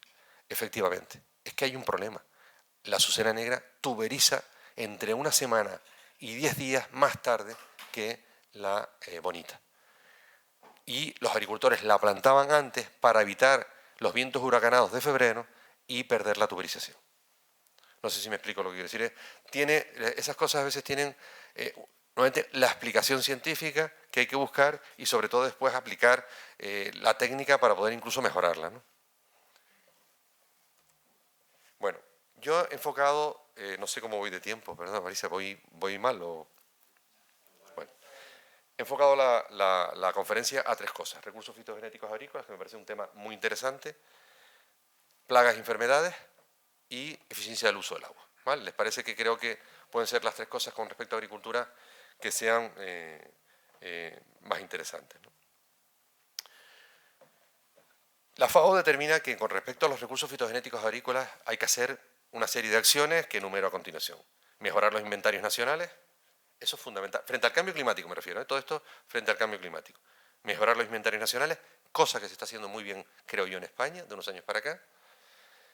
Efectivamente, es que hay un problema. La azucena negra tuberiza entre una semana y 10 días más tarde que la bonita. Y los agricultores la plantaban antes para evitar los vientos huracanados de febrero y perder la tuberización. No sé si me explico lo que quiero decir. Esas cosas a veces tienen nuevamente, la explicación científica que hay que buscar y sobre todo después aplicar la técnica para poder incluso mejorarla, ¿no? Bueno, yo he enfocado, no sé cómo voy de tiempo, perdón, Marisa, ¿voy mal o...? Bueno, he enfocado la conferencia a 3 cosas: recursos fitogenéticos agrícolas, que me parece un tema muy interesante, plagas y enfermedades y eficiencia del uso del agua, ¿vale? ¿Les parece que creo que pueden ser las 3 cosas con respecto a agricultura que sean más interesantes, ¿no? La FAO determina que con respecto a los recursos fitogenéticos agrícolas hay que hacer una serie de acciones que enumero a continuación. Mejorar los inventarios nacionales, eso es fundamental. Frente al cambio climático me refiero, todo esto frente al cambio climático. Mejorar los inventarios nacionales, cosa que se está haciendo muy bien, creo yo, en España, de unos años para acá.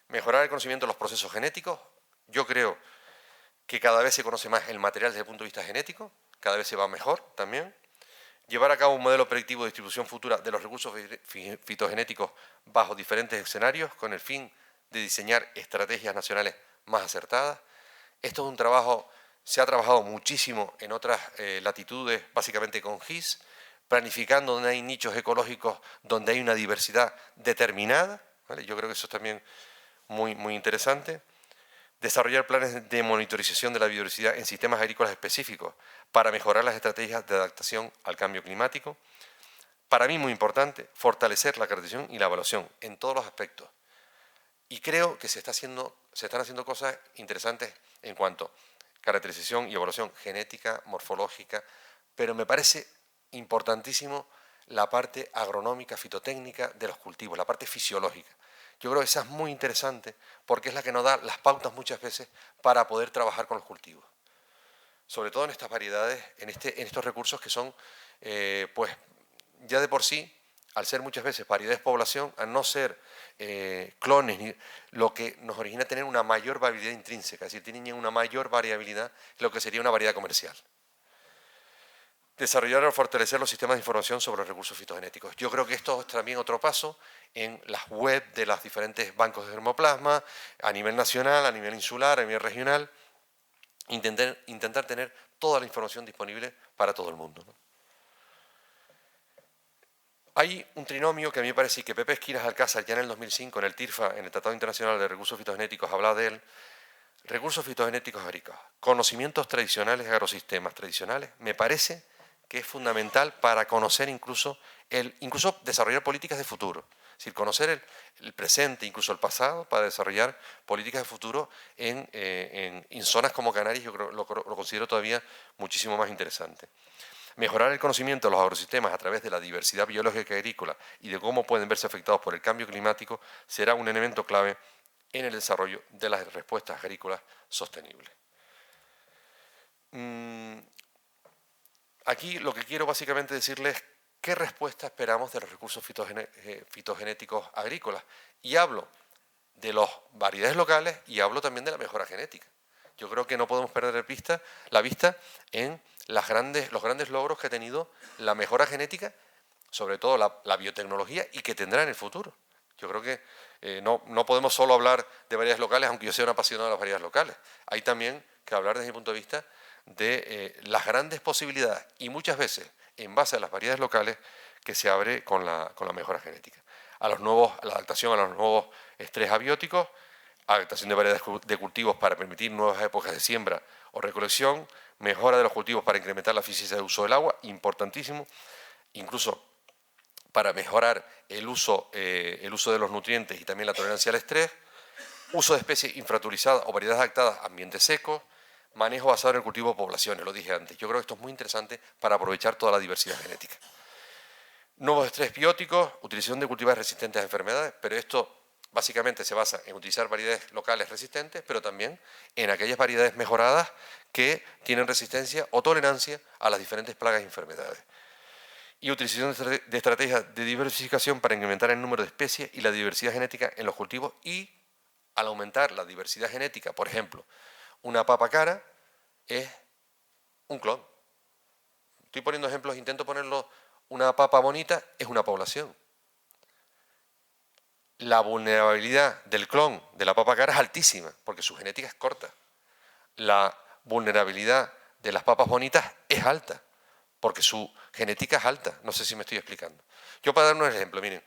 Mejorar el conocimiento de los procesos genéticos. Yo creo que cada vez se conoce más el material desde el punto de vista genético, cada vez se va mejor también. Llevar a cabo un modelo predictivo de distribución futura de los recursos fitogenéticos bajo diferentes escenarios con el fin de diseñar estrategias nacionales más acertadas. Esto es un trabajo, se ha trabajado muchísimo en otras latitudes, básicamente con GIS, planificando donde hay nichos ecológicos, donde hay una diversidad determinada, ¿vale? Yo creo que eso es también muy interesante. Desarrollar planes de monitorización de la biodiversidad en sistemas agrícolas específicos para mejorar las estrategias de adaptación al cambio climático. Para mí, muy importante, fortalecer la caracterización y la evaluación en todos los aspectos. Y creo que se están haciendo cosas interesantes en cuanto a caracterización y evaluación genética, morfológica, pero me parece importantísimo la parte agronómica, fitotécnica de los cultivos, la parte fisiológica. Yo creo que esa es muy interesante porque es la que nos da las pautas muchas veces para poder trabajar con los cultivos. Sobre todo en estas variedades, en estos recursos que son, pues, ya de por sí, al ser muchas veces variedades población, al no ser clones, lo que nos origina tener una mayor variabilidad intrínseca, es decir, tienen una mayor variabilidad, lo que sería una variedad comercial. Desarrollar o fortalecer los sistemas de información sobre los recursos fitogenéticos. Yo creo que esto es también otro paso en las web de los diferentes bancos de germoplasma, a nivel nacional, a nivel insular, a nivel regional, intentar tener toda la información disponible para todo el mundo, ¿no? Hay un trinomio que a mí me parece que Pepe Esquinas Alcázar ya en el 2005, en el TIRFA, en el Tratado Internacional de Recursos Fitogenéticos, hablaba de él. Recursos fitogenéticos agrícolas, conocimientos tradicionales, agrosistemas tradicionales, me parece que es fundamental para conocer incluso desarrollar políticas de futuro. Es decir, conocer el presente, incluso el pasado, para desarrollar políticas de futuro en zonas como Canarias. Yo creo, lo considero todavía muchísimo más interesante. Mejorar el conocimiento de los agrosistemas a través de la diversidad biológica agrícola y de cómo pueden verse afectados por el cambio climático será un elemento clave en el desarrollo de las respuestas agrícolas sostenibles. Aquí lo que quiero básicamente decirles es qué respuesta esperamos de los recursos fitogenéticos agrícolas. Y hablo de las variedades locales y hablo también de la mejora genética. Yo creo que no podemos perder la vista en los grandes logros que ha tenido la mejora genética, sobre todo la biotecnología, y que tendrá en el futuro. Yo creo que no podemos solo hablar de variedades locales, aunque yo sea un apasionado de las variedades locales. Hay también que hablar desde mi punto de vista de las grandes posibilidades y muchas veces en base a las variedades locales que se abre con la mejora genética. A la adaptación a los nuevos estrés abióticos, adaptación de variedades de cultivos para permitir nuevas épocas de siembra o recolección, mejora de los cultivos para incrementar la eficiencia de uso del agua, importantísimo, incluso para mejorar el uso de los nutrientes y también la tolerancia al estrés, uso de especies infrautilizadas o variedades adaptadas a ambientes secos, manejo basado en el cultivo de poblaciones, lo dije antes. Yo creo que esto es muy interesante para aprovechar toda la diversidad genética. Nuevos estrés bióticos, utilización de cultivares resistentes a enfermedades, pero esto básicamente se basa en utilizar variedades locales resistentes, pero también en aquellas variedades mejoradas que tienen resistencia o tolerancia a las diferentes plagas y enfermedades. Y utilización de estrategias de diversificación para incrementar el número de especies y la diversidad genética en los cultivos y, al aumentar la diversidad genética, por ejemplo, una papa cara es un clon. Estoy poniendo ejemplos, intento ponerlo. Una papa bonita es una población. La vulnerabilidad del clon de la papa cara es altísima, porque su genética es corta. La vulnerabilidad de las papas bonitas es alta, porque su genética es alta. No sé si me estoy explicando. Yo para dar un ejemplo, miren,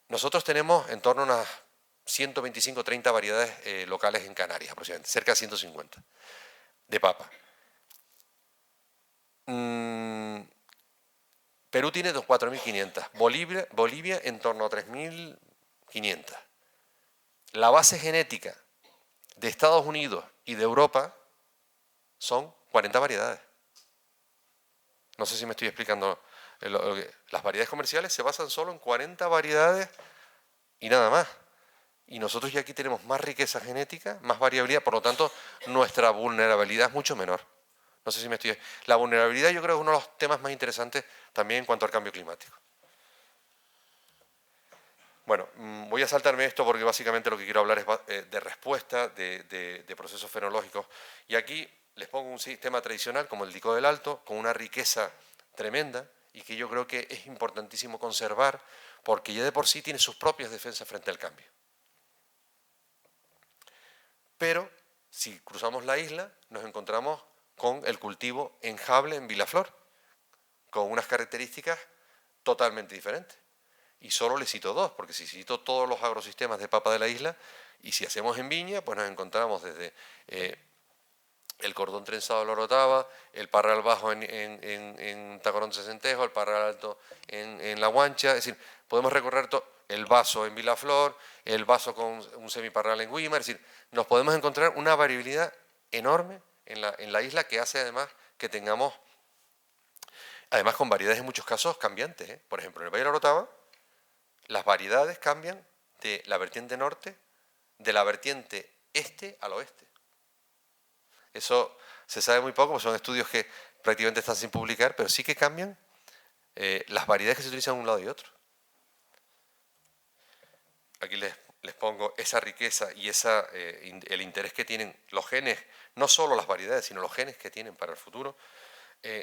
nosotros tenemos en torno a unas 125 30 variedades locales en Canarias, aproximadamente, cerca de 150 de papa. Perú tiene 4.500, Bolivia en torno a 3.500. La base genética de Estados Unidos y de Europa son 40 variedades. No sé si me estoy explicando. Las variedades comerciales se basan solo en 40 variedades y nada más. Y nosotros ya aquí tenemos más riqueza genética, más variabilidad, por lo tanto, nuestra vulnerabilidad es mucho menor. No sé si me estoy... La vulnerabilidad yo creo que es uno de los temas más interesantes también en cuanto al cambio climático. Bueno, voy a saltarme esto porque básicamente lo que quiero hablar es de respuesta, de procesos fenológicos. Y aquí les pongo un sistema tradicional como el Dico del Alto, con una riqueza tremenda y que yo creo que es importantísimo conservar porque ya de por sí tiene sus propias defensas frente al cambio. Pero si cruzamos la isla nos encontramos con el cultivo enjable en Vilaflor, con unas características totalmente diferentes. Y solo le cito dos, porque si cito todos los agrosistemas de papa de la isla, y si hacemos en viña, pues nos encontramos desde el cordón trenzado de la Orotava, el parral bajo en Tacorón Sesentejo, el parral alto en La Guancha, es decir, podemos recorrer el vaso en Vilaflor, el vaso con un semiparral en Güímar, es decir, nos podemos encontrar una variabilidad enorme en la isla que hace además que tengamos, además con variedades en muchos casos cambiantes, ¿eh? Por ejemplo, en el Valle de la Orotava, las variedades cambian de la vertiente norte, de la vertiente este al oeste. Eso se sabe muy poco, porque son estudios que prácticamente están sin publicar, pero sí que cambian las variedades que se utilizan de un lado y otro. Aquí les pongo esa riqueza y el interés que tienen los genes, no solo las variedades, sino los genes que tienen para el futuro.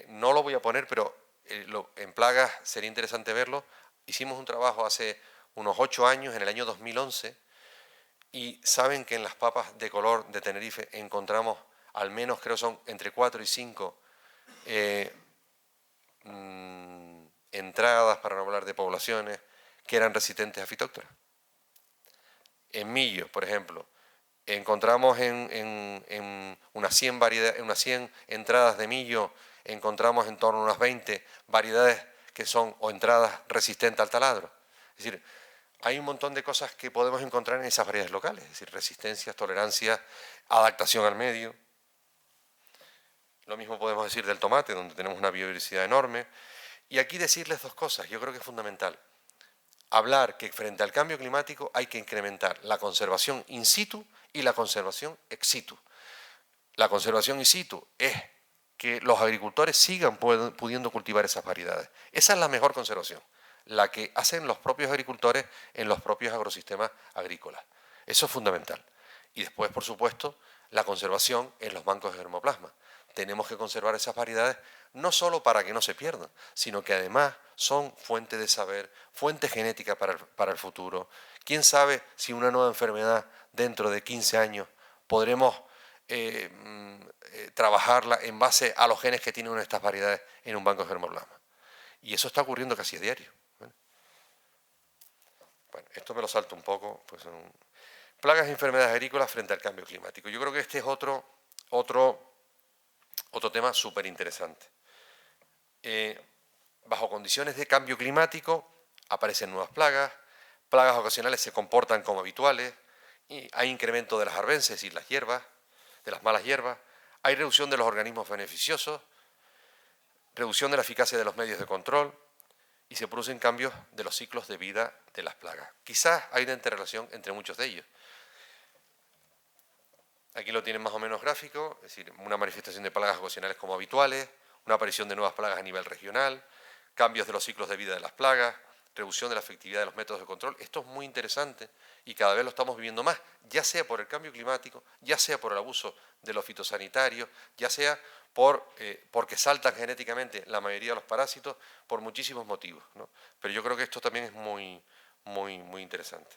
No lo voy a poner, pero en plagas sería interesante verlo. Hicimos un trabajo hace unos 8 años, en el año 2011, y saben que en las papas de color de Tenerife encontramos, al menos creo son entre 4 y 5 entradas, para no hablar de poblaciones, que eran resistentes a fitóctora. En millo, por ejemplo, encontramos en unas 100 entradas de millo, encontramos en torno a unas 20 variedades que son o entradas resistentes al taladro. Es decir, hay un montón de cosas que podemos encontrar en esas variedades locales, es decir, resistencias, tolerancias, adaptación al medio. Lo mismo podemos decir del tomate, donde tenemos una biodiversidad enorme. Y aquí decirles dos cosas, yo creo que es fundamental. Hablar que frente al cambio climático hay que incrementar la conservación in situ y la conservación ex situ. La conservación in situ es que los agricultores sigan pudiendo cultivar esas variedades. Esa es la mejor conservación, la que hacen los propios agricultores en los propios agrosistemas agrícolas. Eso es fundamental. Y después, por supuesto, la conservación en los bancos de germoplasma. Tenemos que conservar esas variedades no solo para que no se pierdan, sino que además son fuente de saber, fuente genética para el futuro. ¿Quién sabe si una nueva enfermedad dentro de 15 años podremos trabajarla en base a los genes que tienen estas variedades en un banco de germoplasma? Y eso está ocurriendo casi a diario. Bueno, esto me lo salto un poco. Pues plagas y enfermedades agrícolas frente al cambio climático. Yo creo que este es otro tema súper interesante. Bajo condiciones de cambio climático aparecen nuevas plagas, plagas ocasionales se comportan como habituales, y hay incremento de las arbences y las hierbas, de las malas hierbas, hay reducción de los organismos beneficiosos, reducción de la eficacia de los medios de control y se producen cambios de los ciclos de vida de las plagas. Quizás hay una interrelación entre muchos de ellos. Aquí lo tienen más o menos gráfico, es decir, una manifestación de plagas ocasionales como habituales, una aparición de nuevas plagas a nivel regional, cambios de los ciclos de vida de las plagas, reducción de la efectividad de los métodos de control. Esto es muy interesante y cada vez lo estamos viviendo más, ya sea por el cambio climático, ya sea por el abuso de los fitosanitarios, ya sea porque saltan genéticamente la mayoría de los parásitos, por muchísimos motivos, ¿no? Pero yo creo que esto también es muy, muy, muy interesante.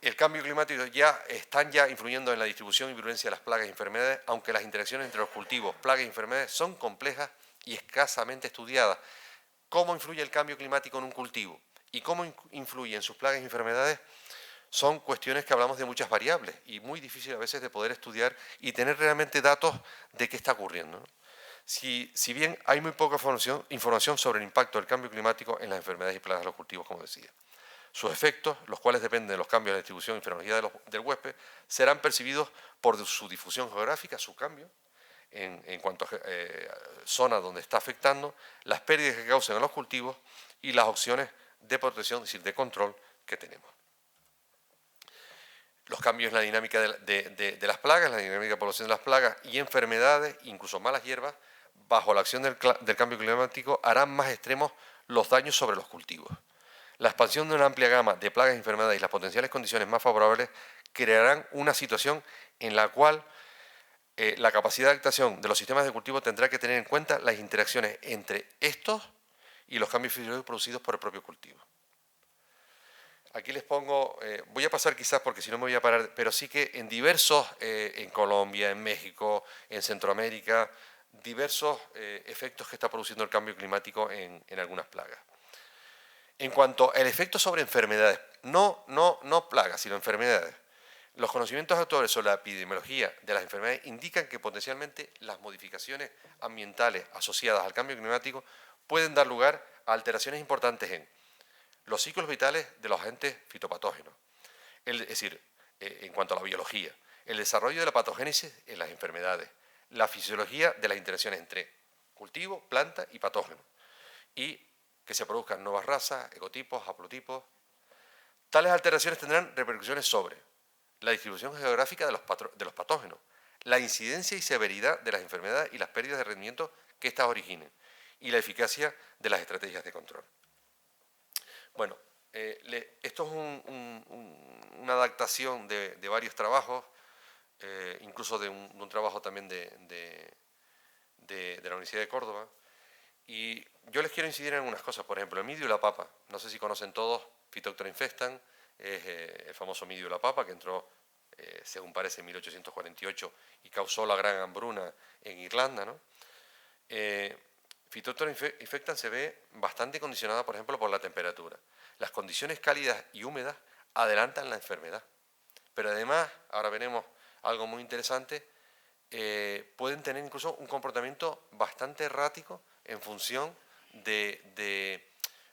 el cambio climático están influyendo en la distribución y virulencia de las plagas y enfermedades, aunque las interacciones entre los cultivos, plagas y enfermedades son complejas y escasamente estudiadas. ¿Cómo influye el cambio climático en un cultivo? ¿Y cómo influye en sus plagas y enfermedades? Son cuestiones que hablamos de muchas variables y muy difícil a veces de poder estudiar y tener realmente datos de qué está ocurriendo, ¿no? Si bien hay muy poca información sobre el impacto del cambio climático en las enfermedades y plagas de los cultivos, como decía. Sus efectos, los cuales dependen de los cambios en la distribución y fenología del huésped, serán percibidos por su difusión geográfica, su cambio, en cuanto a zonas donde está afectando, las pérdidas que causan a los cultivos y las opciones de protección, es decir, de control que tenemos. Los cambios en la dinámica de las plagas, la dinámica de población de las plagas y enfermedades, incluso malas hierbas, bajo la acción del cambio climático, harán más extremos los daños sobre los cultivos. La expansión de una amplia gama de plagas y enfermedades y las potenciales condiciones más favorables crearán una situación en la cual la capacidad de adaptación de los sistemas de cultivo tendrá que tener en cuenta las interacciones entre estos y los cambios fisiológicos producidos por el propio cultivo. Aquí les pongo, voy a pasar quizás porque si no me voy a parar, pero sí que en diversos, en Colombia, en México, en Centroamérica, diversos efectos que está produciendo el cambio climático en algunas plagas. En cuanto al efecto sobre enfermedades, no plagas, sino enfermedades, los conocimientos actuales sobre la epidemiología de las enfermedades indican que potencialmente las modificaciones ambientales asociadas al cambio climático pueden dar lugar a alteraciones importantes en los ciclos vitales de los agentes fitopatógenos, es decir, en cuanto a la biología, el desarrollo de la patogénesis en las enfermedades, la fisiología de las interacciones entre cultivo, planta y patógeno, y que se produzcan nuevas razas, ecotipos, haplotipos. Tales alteraciones tendrán repercusiones sobre la distribución geográfica de los patógenos, la incidencia y severidad de las enfermedades y las pérdidas de rendimiento que éstas originen, y la eficacia de las estrategias de control. Bueno, esto es una adaptación de varios trabajos, incluso de un trabajo también de la Universidad de Córdoba, y yo les quiero incidir en algunas cosas. Por ejemplo, el midio y la papa, no sé si conocen todos, Phytophthora infestan, es el famoso midio y la papa que entró, según parece, en 1848 y causó la gran hambruna en Irlanda, ¿no? Phytophthora infestan se ve bastante condicionada, por ejemplo, por la temperatura. Las condiciones cálidas y húmedas adelantan la enfermedad. Pero además, ahora veremos algo muy interesante, pueden tener incluso un comportamiento bastante errático en función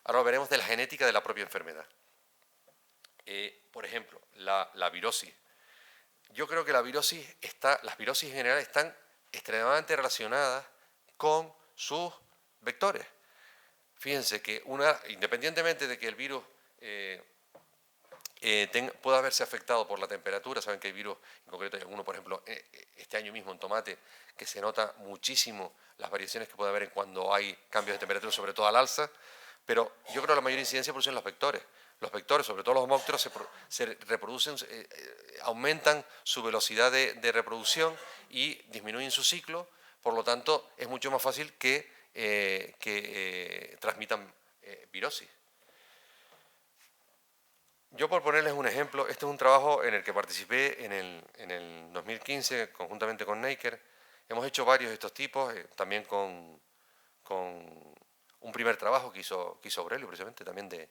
ahora veremos, de la genética de la propia enfermedad. Por ejemplo, la virosis. Yo creo que las virosis en general están extremadamente relacionadas con sus vectores. Fíjense que independientemente de que el virus pueda haberse afectado por la temperatura, saben que hay virus, en concreto hay alguno, por ejemplo, este año mismo en tomate, que se nota muchísimo las variaciones que puede haber en cuando hay cambios de temperatura, sobre todo al alza, pero yo creo que la mayor incidencia producen los vectores. Los vectores, sobre todo los homópteros, se reproducen, aumentan su velocidad de reproducción y disminuyen su ciclo, por lo tanto es mucho más fácil que transmitan virosis. Yo, por ponerles un ejemplo, este es un trabajo en el que participé en el 2015 conjuntamente con Neiker. Hemos hecho varios de estos tipos, también con un primer trabajo que hizo Aurelio, precisamente, también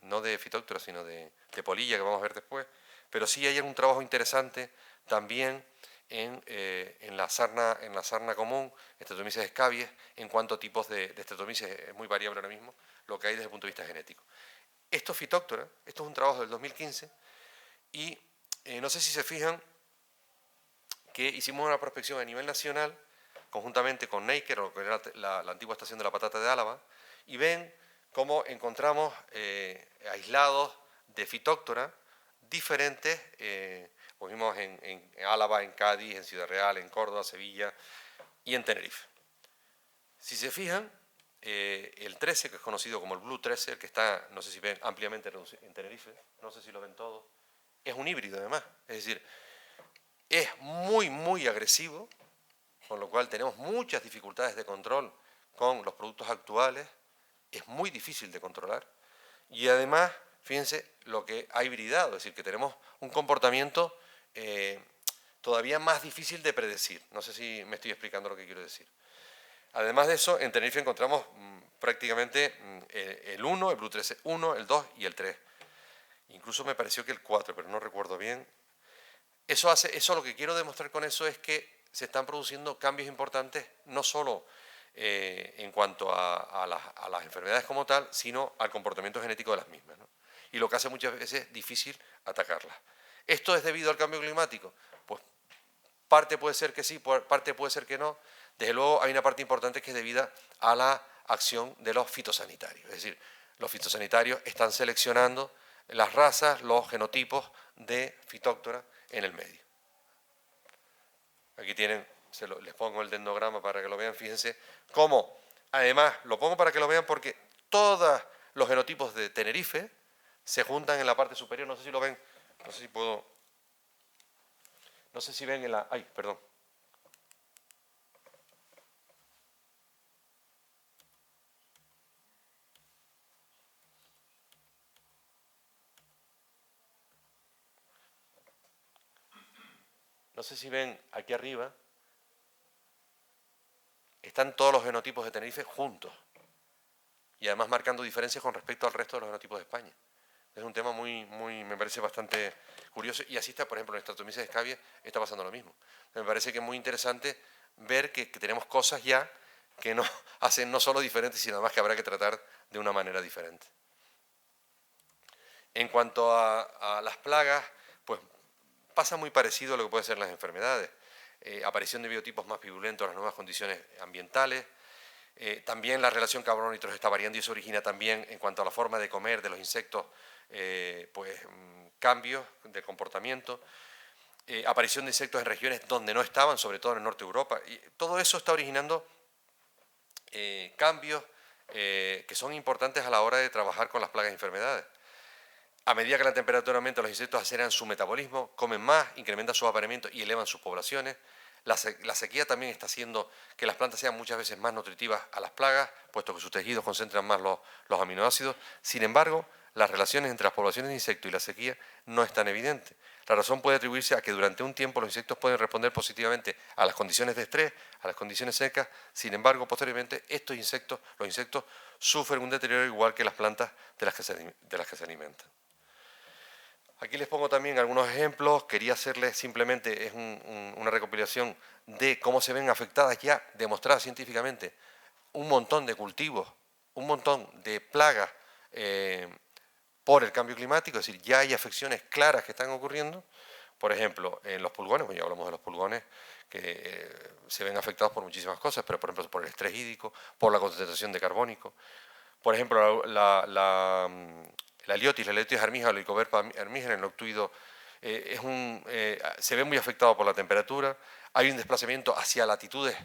no de Phytophthora, sino de polilla, que vamos a ver después. Pero sí hay un trabajo interesante también en la sarna común, Streptomyces scabies, en cuanto a tipos de Streptomyces, es muy variable ahora mismo lo que hay desde el punto de vista genético. Esto es Phytophthora, esto es un trabajo del 2015, y no sé si se fijan que hicimos una prospección a nivel nacional, conjuntamente con Neiker, o que era la antigua estación de la patata de Álava, y ven cómo encontramos aislados de Phytophthora diferentes, pues vimos en Álava, en Cádiz, en Ciudad Real, en Córdoba, Sevilla y en Tenerife. Si se fijan, el 13, que es conocido como el Blue 13, el que está, no sé si ven, ampliamente en Tenerife, no sé si lo ven todos, es un híbrido además, es decir, es muy agresivo, con lo cual tenemos muchas dificultades de control con los productos actuales, es muy difícil de controlar, y además fíjense lo que ha hibridado, es decir, que tenemos un comportamiento todavía más difícil de predecir. No sé si me estoy explicando lo que quiero decir. Además de eso, en Tenerife encontramos prácticamente el 1, el Blue 13.1, el 2 y el 3. Incluso me pareció que el 4, pero no recuerdo bien. Eso lo que quiero demostrar con eso es que se están produciendo cambios importantes, no solo en cuanto a las enfermedades como tal, sino al comportamiento genético de las mismas, ¿no? Y lo que hace muchas veces difícil atacarlas. ¿Esto es debido al cambio climático? Pues parte puede ser que sí, parte puede ser que no. Desde luego hay una parte importante que es debida a la acción de los fitosanitarios. Es decir, los fitosanitarios están seleccionando las razas, los genotipos de fitóctora en el medio. Aquí tienen, les pongo el dendrograma para que lo vean, fíjense cómo, además, lo pongo para que lo vean porque todos los genotipos de Tenerife se juntan en la parte superior, no sé si lo ven, no sé si puedo, no sé si ven en la, ay, perdón. No sé si ven aquí arriba, están todos los genotipos de Tenerife juntos y además marcando diferencias con respecto al resto de los genotipos de España. Es un tema me parece bastante curioso y así está, por ejemplo, en Streptomyces scabies está pasando lo mismo. Me parece que es muy interesante ver que tenemos cosas ya que nos hacen no solo diferentes, sino además que habrá que tratar de una manera diferente. En cuanto a las plagas, pues pasa muy parecido a lo que pueden ser las enfermedades. Aparición de biotipos más virulentos, las nuevas condiciones ambientales. También la relación carbono-nitrógeno está variando y eso origina también, en cuanto a la forma de comer de los insectos, cambios de comportamiento. Aparición de insectos en regiones donde no estaban, sobre todo en el norte de Europa. Y todo eso está originando cambios que son importantes a la hora de trabajar con las plagas y enfermedades. A medida que la temperatura aumenta, los insectos aceleran su metabolismo, comen más, incrementan su apareamiento y elevan sus poblaciones. La sequía también está haciendo que las plantas sean muchas veces más nutritivas a las plagas, puesto que sus tejidos concentran más los aminoácidos. Sin embargo, las relaciones entre las poblaciones de insectos y la sequía no es tan evidente. La razón puede atribuirse a que durante un tiempo los insectos pueden responder positivamente a las condiciones de estrés, a las condiciones secas. Sin embargo, posteriormente, los insectos sufren un deterioro igual que las plantas de las que se alimentan. Aquí les pongo también algunos ejemplos. Quería hacerles simplemente una recopilación de cómo se ven afectadas ya, demostradas científicamente, un montón de cultivos, un montón de plagas por el cambio climático, es decir, ya hay afecciones claras que están ocurriendo. Por ejemplo, en los pulgones, pues ya hablamos de los pulgones, que se ven afectados por muchísimas cosas, pero por ejemplo por el estrés hídrico, por la concentración de carbónico. Por ejemplo, la liotis armígena, el Lycoverpa armígena, el noctuido, se ve muy afectado por la temperatura. Hay un desplazamiento hacia latitudes,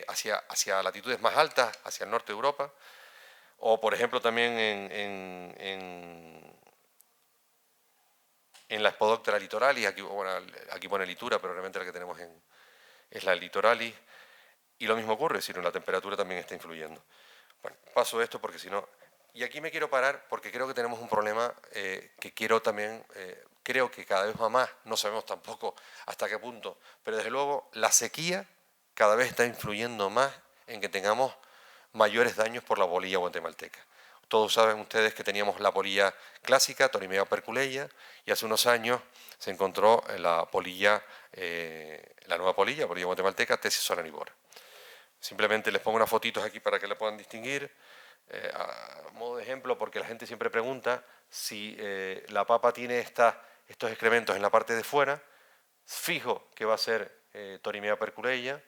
hacia latitudes más altas, hacia el norte de Europa. O, por ejemplo, también en la Spodoptera litoralis, aquí pone litura, pero realmente la que tenemos es la litoralis. Y lo mismo ocurre, es decir, la temperatura también está influyendo. Bueno, paso esto porque si no... Y aquí me quiero parar porque creo que tenemos un problema que quiero también, creo que cada vez va más, no sabemos tampoco hasta qué punto, pero desde luego la sequía cada vez está influyendo más en que tengamos mayores daños por la polilla guatemalteca. Todos saben ustedes que teníamos la polilla clásica, Torimea operculeia, y hace unos años se encontró la polilla, la nueva polilla guatemalteca, Tessis solanivora. Simplemente les pongo unas fotitos aquí para que la puedan distinguir, a modo de ejemplo, porque la gente siempre pregunta si la papa tiene estos excrementos en la parte de fuera. Fijo que va a ser Torimea operculeia,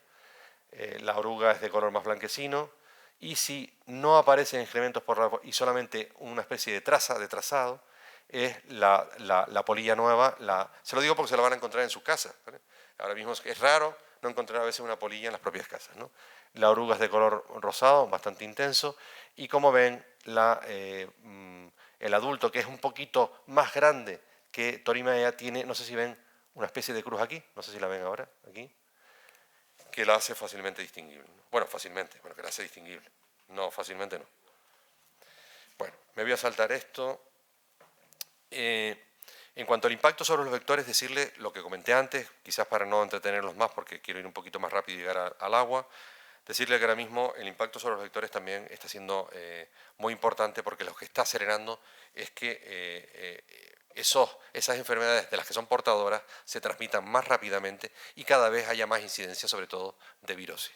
la oruga es de color más blanquecino, y si no aparecen excrementos y solamente una especie de trazado, es la polilla nueva. Se lo digo porque se la van a encontrar en sus casas, ¿vale? Ahora mismo es raro no encontrar a veces una polilla en las propias casas, ¿no? La oruga es de color rosado, bastante intenso, y como ven, el adulto, que es un poquito más grande que Torimea, tiene, no sé si ven, una especie de cruz aquí, no sé si la ven ahora, aquí, que la hace fácilmente distinguible. Bueno, fácilmente, bueno, que la hace distinguible. No, fácilmente no. Bueno, me voy a saltar esto. En cuanto al impacto sobre los vectores, decirle lo que comenté antes, quizás para no entretenerlos más porque quiero ir un poquito más rápido y llegar al agua, decirle que ahora mismo el impacto sobre los vectores también está siendo muy importante porque lo que está acelerando es que esas enfermedades de las que son portadoras se transmitan más rápidamente y cada vez haya más incidencia, sobre todo de virosis.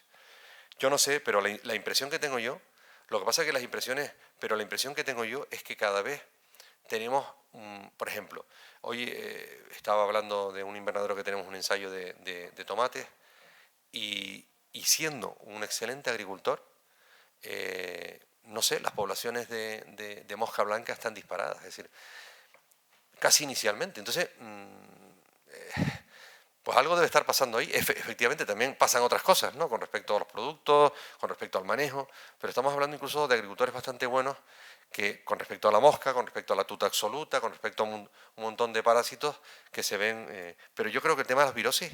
Yo no sé, pero la impresión que tengo yo, lo que pasa es que la impresión que tengo yo es que cada vez tenemos, por ejemplo, hoy estaba hablando de un invernadero que tenemos un ensayo de tomates y siendo un excelente agricultor, no sé, las poblaciones de mosca blanca están disparadas, es decir, casi inicialmente. Entonces, pues algo debe estar pasando ahí. Efectivamente, también pasan otras cosas, ¿no? Con respecto a los productos, con respecto al manejo, pero estamos hablando incluso de agricultores bastante buenos que con respecto a la mosca, con respecto a la tuta absoluta, con respecto a un montón de parásitos que se ven. Pero yo creo que el tema de las virosis,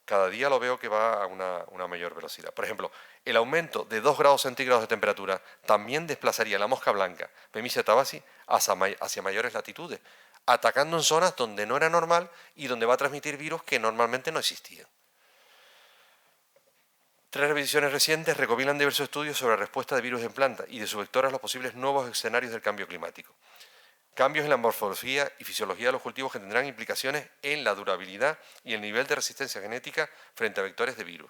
cada día lo veo que va a una mayor velocidad. Por ejemplo, el aumento de 2 grados centígrados de temperatura también desplazaría la mosca blanca, Bemisia tabaci, hacia mayores latitudes, atacando en zonas donde no era normal y donde va a transmitir virus que normalmente no existían. 3 revisiones recientes recopilan diversos estudios sobre la respuesta de virus en plantas y de su vector a los posibles nuevos escenarios del cambio climático. Cambios en la morfología y fisiología de los cultivos que tendrán implicaciones en la durabilidad y el nivel de resistencia genética frente a vectores de virus.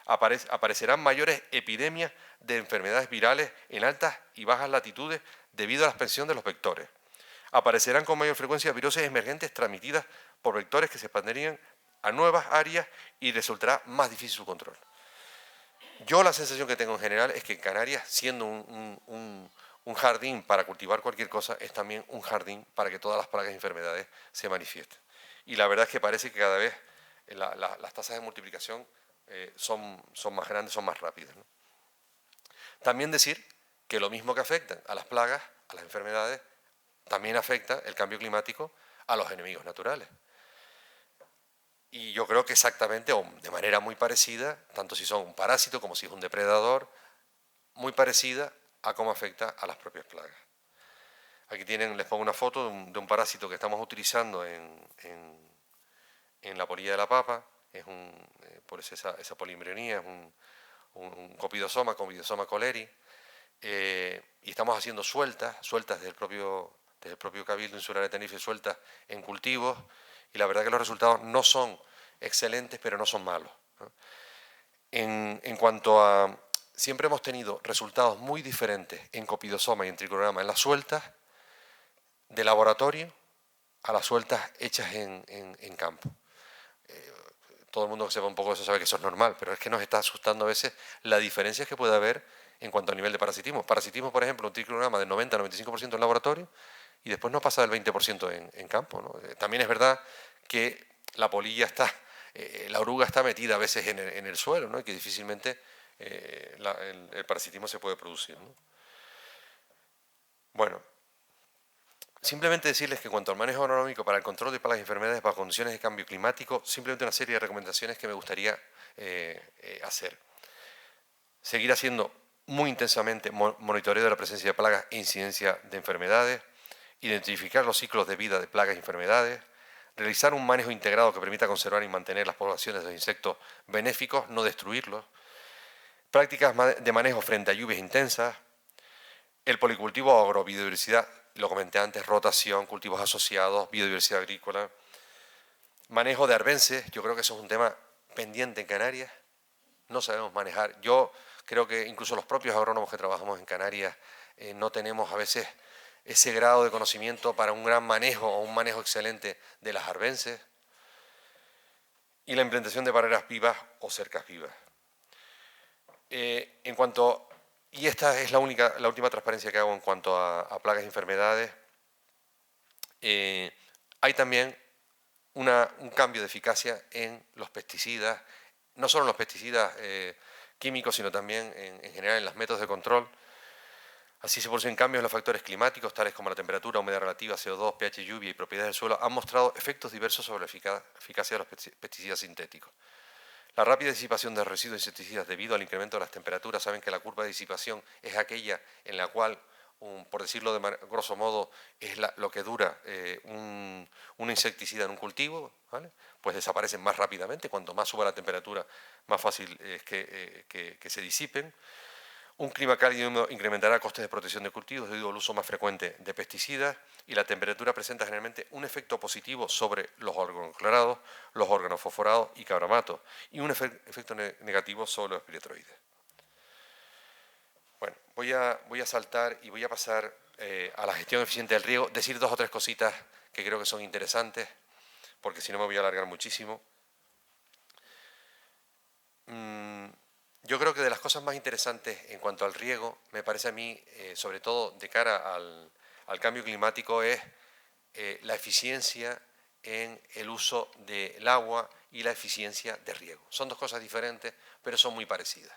Aparecerán mayores epidemias de enfermedades virales en altas y bajas latitudes debido a la expansión de los vectores. Aparecerán con mayor frecuencia viroses emergentes transmitidas por vectores que se expandirían a nuevas áreas y resultará más difícil su control. Yo la sensación que tengo en general es que en Canarias, siendo un jardín para cultivar cualquier cosa, es también un jardín para que todas las plagas y enfermedades se manifiesten. Y la verdad es que parece que cada vez las tasas de multiplicación son más grandes, son más rápidas, ¿no? También decir que lo mismo que afectan a las plagas, a las enfermedades, también afecta el cambio climático a los enemigos naturales. Y yo creo que exactamente, o de manera muy parecida, tanto si son un parásito como si es un depredador, muy parecida a cómo afecta a las propias plagas. Aquí les pongo una foto de un parásito que estamos utilizando en la polilla de la papa, por eso esa polimbrionía, es un copidosoma coleri, y estamos haciendo sueltas desde el propio Cabildo Insular de Tenerife, sueltas en cultivos, y la verdad que los resultados no son excelentes, pero no son malos, ¿no? En cuanto a... Siempre hemos tenido resultados muy diferentes en copidosoma y en tricoderma en las sueltas de laboratorio a las sueltas hechas en campo. Todo el mundo que sepa un poco de eso sabe que eso es normal, pero es que nos está asustando a veces las diferencias que puede haber en cuanto al nivel de parasitismo. Parasitismo, por ejemplo, un tricoderma del 90-95% en laboratorio y después no pasa del 20% en campo, ¿no? También es verdad que la polilla está, la oruga está metida a veces en el suelo, ¿no? Y que difícilmente el parasitismo se puede producir, ¿no? Bueno, simplemente decirles que en cuanto al manejo agronómico para el control de plagas y enfermedades bajo condiciones de cambio climático, simplemente una serie de recomendaciones que me gustaría hacer. Seguir haciendo muy intensamente monitoreo de la presencia de plagas e incidencia de enfermedades, identificar los ciclos de vida de plagas y enfermedades, realizar un manejo integrado que permita conservar y mantener las poblaciones de los insectos benéficos, no destruirlos, prácticas de manejo frente a lluvias intensas, el policultivo o agrobiodiversidad, lo comenté antes, rotación, cultivos asociados, biodiversidad agrícola, manejo de arbences, yo creo que eso es un tema pendiente en Canarias, no sabemos manejar. Yo creo que incluso los propios agrónomos que trabajamos en Canarias no tenemos a veces ese grado de conocimiento para un gran manejo o un manejo excelente de las arbences, y la implementación de barreras vivas o cercas vivas. Y esta es la última transparencia que hago en cuanto a plagas y enfermedades. Hay también un cambio de eficacia en los pesticidas, no solo en los pesticidas químicos, sino también en general en los métodos de control. Así se producen cambios en los factores climáticos, tales como la temperatura, humedad relativa, CO2, pH, lluvia y propiedades del suelo, han mostrado efectos diversos sobre la eficacia de los pesticidas sintéticos. La rápida disipación de residuos insecticidas debido al incremento de las temperaturas, saben que la curva de disipación es aquella en la cual por decirlo grosso modo, es lo que dura un insecticida en un cultivo, ¿vale? Pues desaparecen más rápidamente. Cuanto más suba la temperatura, más fácil es que se disipen. Un clima cálido y húmedo incrementará costes de protección de cultivos debido al uso más frecuente de pesticidas, y la temperatura presenta generalmente un efecto positivo sobre los organoclorados, los organofosforados y cabramatos, y un efecto negativo sobre los piretroides. Bueno, voy a saltar y voy a pasar a la gestión eficiente del riego, decir 2 o 3 cositas que creo que son interesantes, porque si no me voy a alargar muchísimo. Yo creo que de las cosas más interesantes en cuanto al riego, me parece a mí, sobre todo de cara al cambio climático, es la eficiencia en el uso del agua y la eficiencia de riego. Son 2 cosas diferentes, pero son muy parecidas.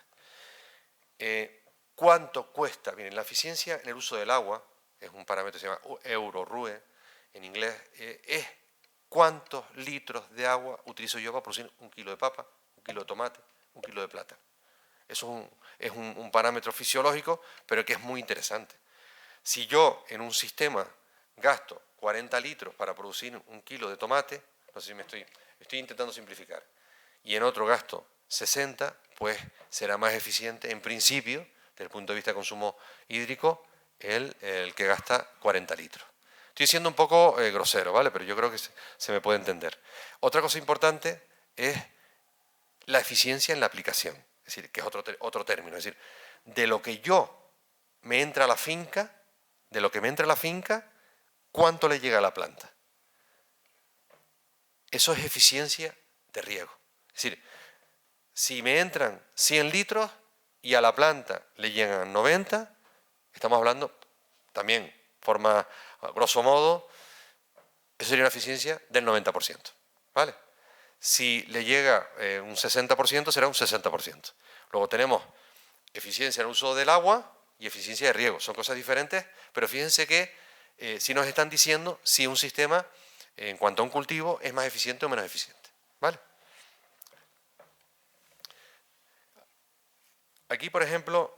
¿Cuánto cuesta? Bien, la eficiencia en el uso del agua, es un parámetro que se llama Euro-RUE en inglés, es cuántos litros de agua utilizo yo para producir 1 kilo de papa, 1 kilo de tomate, 1 kilo de plátano. Eso es un parámetro fisiológico, pero que es muy interesante. Si yo en un sistema gasto 40 litros para producir 1 kilo de tomate, no sé si me estoy intentando simplificar, y en otro gasto 60, pues será más eficiente, en principio, desde el punto de vista de consumo hídrico, el que gasta 40 litros. Estoy siendo un poco grosero, ¿vale? Pero yo creo que se me puede entender. Otra cosa importante es la eficiencia en la aplicación, es decir, que es otro término, es decir, de lo que me entra a la finca, ¿cuánto le llega a la planta? Eso es eficiencia de riego. Es decir, si me entran 100 litros y a la planta le llegan 90, estamos hablando también, forma grosso modo, eso sería una eficiencia del 90%, ¿vale? Si le llega un 60%, será un 60%. Luego tenemos eficiencia en el uso del agua y eficiencia de riego. Son cosas diferentes, pero fíjense que si nos están diciendo si un sistema, en cuanto a un cultivo, es más eficiente o menos eficiente, ¿vale? Aquí, por ejemplo,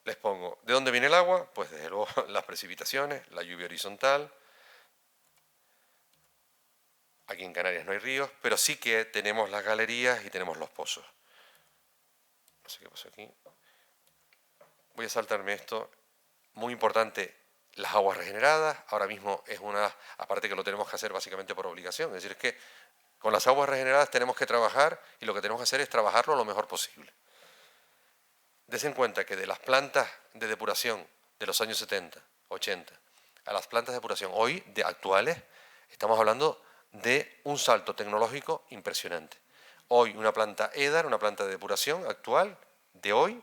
les pongo, ¿de dónde viene el agua? Pues desde luego las precipitaciones, la lluvia horizontal. Aquí en Canarias no hay ríos, pero sí que tenemos las galerías y tenemos los pozos. No sé qué pasó aquí. Voy a saltarme esto. Muy importante, las aguas regeneradas. Ahora mismo es aparte que lo tenemos que hacer básicamente por obligación. Es decir, que con las aguas regeneradas tenemos que trabajar y lo que tenemos que hacer es trabajarlo lo mejor posible. Desen cuenta que de las plantas de depuración de los años 70, 80, a las plantas de depuración hoy, actuales, estamos hablando de un salto tecnológico impresionante. Hoy una planta EDAR, una planta de depuración actual, de hoy,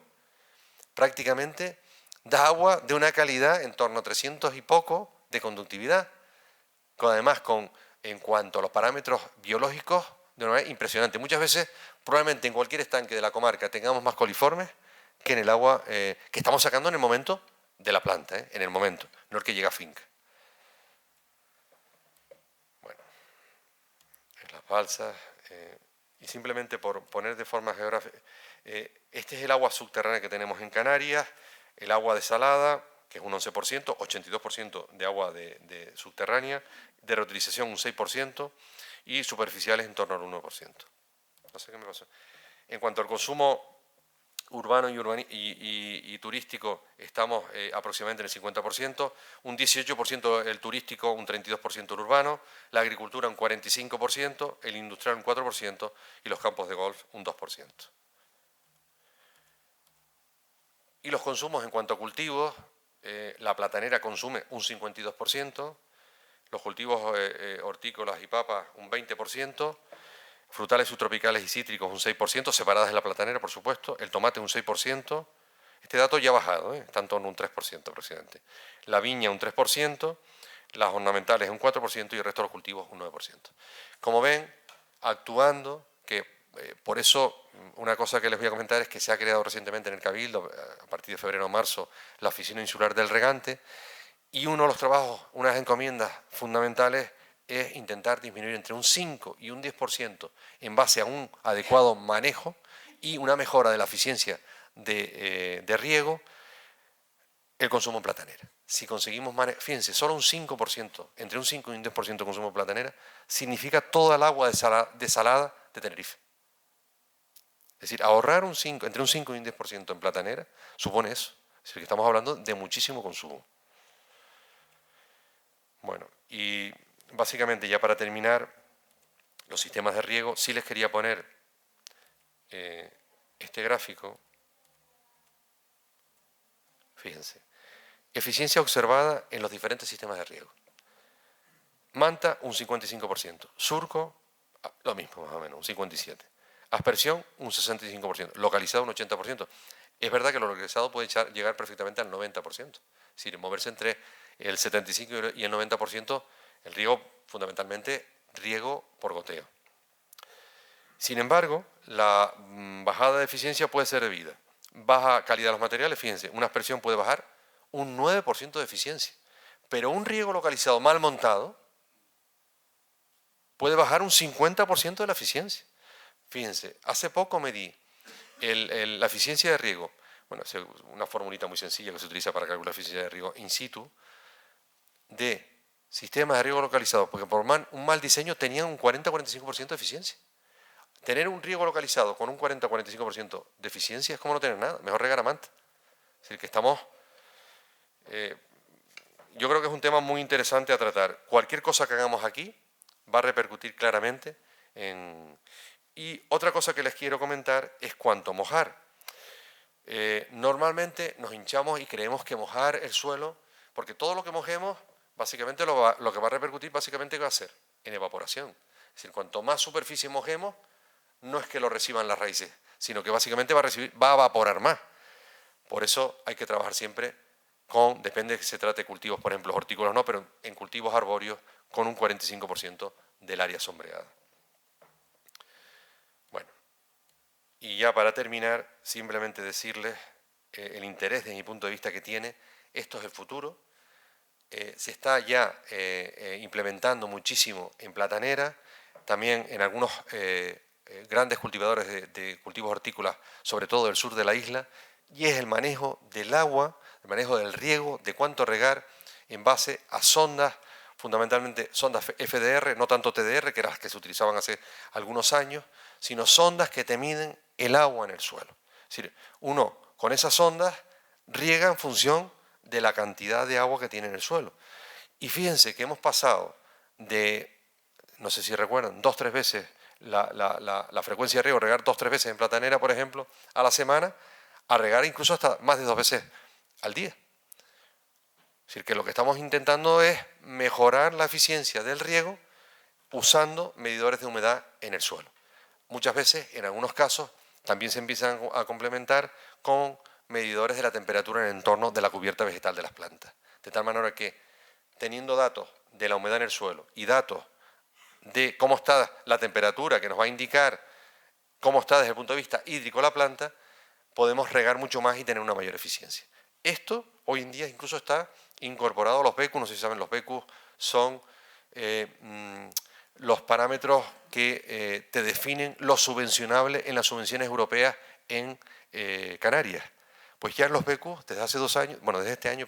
prácticamente da agua de una calidad en torno a 300 y poco de conductividad, además en cuanto a los parámetros biológicos, de una manera impresionante. Muchas veces, probablemente en cualquier estanque de la comarca tengamos más coliformes que en el agua que estamos sacando en el momento de la planta, en el momento, no el que llega a finca. Bueno, en las balsas, y simplemente por poner de forma geográfica, este es el agua subterránea que tenemos en Canarias, el agua desalada, que es un 11%, 82% de agua de subterránea, de reutilización un 6% y superficiales en torno al 1%. No sé qué me pasó. En cuanto al consumo urbano y turístico, estamos aproximadamente en el 50%, un 18% el turístico, un 32% el urbano, la agricultura un 45%, el industrial un 4% y los campos de golf un 2%. Y los consumos en cuanto a cultivos, la platanera consume un 52%, los cultivos hortícolas y papas un 20%, frutales subtropicales y cítricos un 6%, separadas de la platanera, por supuesto, el tomate un 6%, este dato ya ha bajado, está en torno a un 3% aproximadamente, la viña un 3%, las ornamentales un 4% y el resto de los cultivos un 9%. Como ven, actuando, que por eso una cosa que les voy a comentar es que se ha creado recientemente en el Cabildo, a partir de febrero o marzo, la Oficina Insular del Regante, y uno de los trabajos, unas encomiendas fundamentales, es intentar disminuir entre un 5 y un 10% en base a un adecuado manejo y una mejora de la eficiencia de riego el consumo en platanera. si conseguimos, fíjense, solo un 5%, entre un 5 y un 10% de consumo de platanera, significa toda el agua desalada de Tenerife. Es decir, ahorrar entre un 5 y un 10% en platanera supone eso. Es decir, que estamos hablando de muchísimo consumo. Bueno, y básicamente ya para terminar, los sistemas de riego, sí les quería poner este gráfico. Fíjense, eficiencia observada en los diferentes sistemas de riego. Manta, un 55%. Surco, lo mismo más o menos, un 57%. Aspersión, un 65%. Localizado, un 80%. Es verdad que lo localizado puede llegar perfectamente al 90%. Es decir, moverse entre el 75% y el 90%, el riego, fundamentalmente, riego por goteo. Sin embargo, la bajada de eficiencia puede ser debida. Baja calidad de los materiales, fíjense, una aspersión puede bajar un 9% de eficiencia. Pero un riego localizado mal montado puede bajar un 50% de la eficiencia. Fíjense, hace poco medí la eficiencia de riego, bueno, es una formulita muy sencilla que se utiliza para calcular la eficiencia de riego in situ, de sistemas de riego localizados, porque por un mal diseño tenían un 40-45% de eficiencia. Tener un riego localizado con un 40-45% de eficiencia es como no tener nada, mejor regar a manta. Es decir, que estamos... yo creo que es un tema muy interesante a tratar. Cualquier cosa que hagamos aquí va a repercutir claramente en... Y otra cosa que les quiero comentar es cuánto mojar. Normalmente nos hinchamos y creemos que mojar el suelo, porque todo lo que mojemos, básicamente lo que va a repercutir, básicamente, ¿qué va a ser? En evaporación. Es decir, cuanto más superficie mojemos, no es que lo reciban las raíces, sino que básicamente va a evaporar más. Por eso hay que trabajar siempre depende de que se trate de cultivos, por ejemplo, hortícolas no, pero en cultivos arbóreos con un 45% del área sombreada. Bueno, y ya para terminar, simplemente decirles el interés desde mi punto de vista que tiene. Esto es el futuro. Se está ya implementando muchísimo en platanera, también en algunos grandes cultivadores de cultivos hortícolas, sobre todo del sur de la isla, y es el manejo del agua, el manejo del riego, de cuánto regar en base a sondas, fundamentalmente sondas FDR, no tanto TDR, que eran las que se utilizaban hace algunos años, sino sondas que te miden el agua en el suelo. Es decir, uno con esas sondas riega en función de la cantidad de agua que tiene en el suelo. Y fíjense que hemos pasado de, no sé si recuerdan, 2-3 veces la frecuencia de riego, regar 2-3 veces en platanera, por ejemplo, a la semana, a regar incluso hasta más de 2 veces al día. Es decir, que lo que estamos intentando es mejorar la eficiencia del riego usando medidores de humedad en el suelo. Muchas veces, en algunos casos, también se empiezan a complementar con medidores de la temperatura en el entorno de la cubierta vegetal de las plantas. De tal manera que, teniendo datos de la humedad en el suelo y datos de cómo está la temperatura, que nos va a indicar cómo está desde el punto de vista hídrico la planta, podemos regar mucho más y tener una mayor eficiencia. Esto hoy en día incluso está incorporado a los BECUS. No sé si saben, los BECUS son los parámetros que te definen lo subvencionable en las subvenciones europeas en Canarias. Pues ya en los BECUS, desde este año,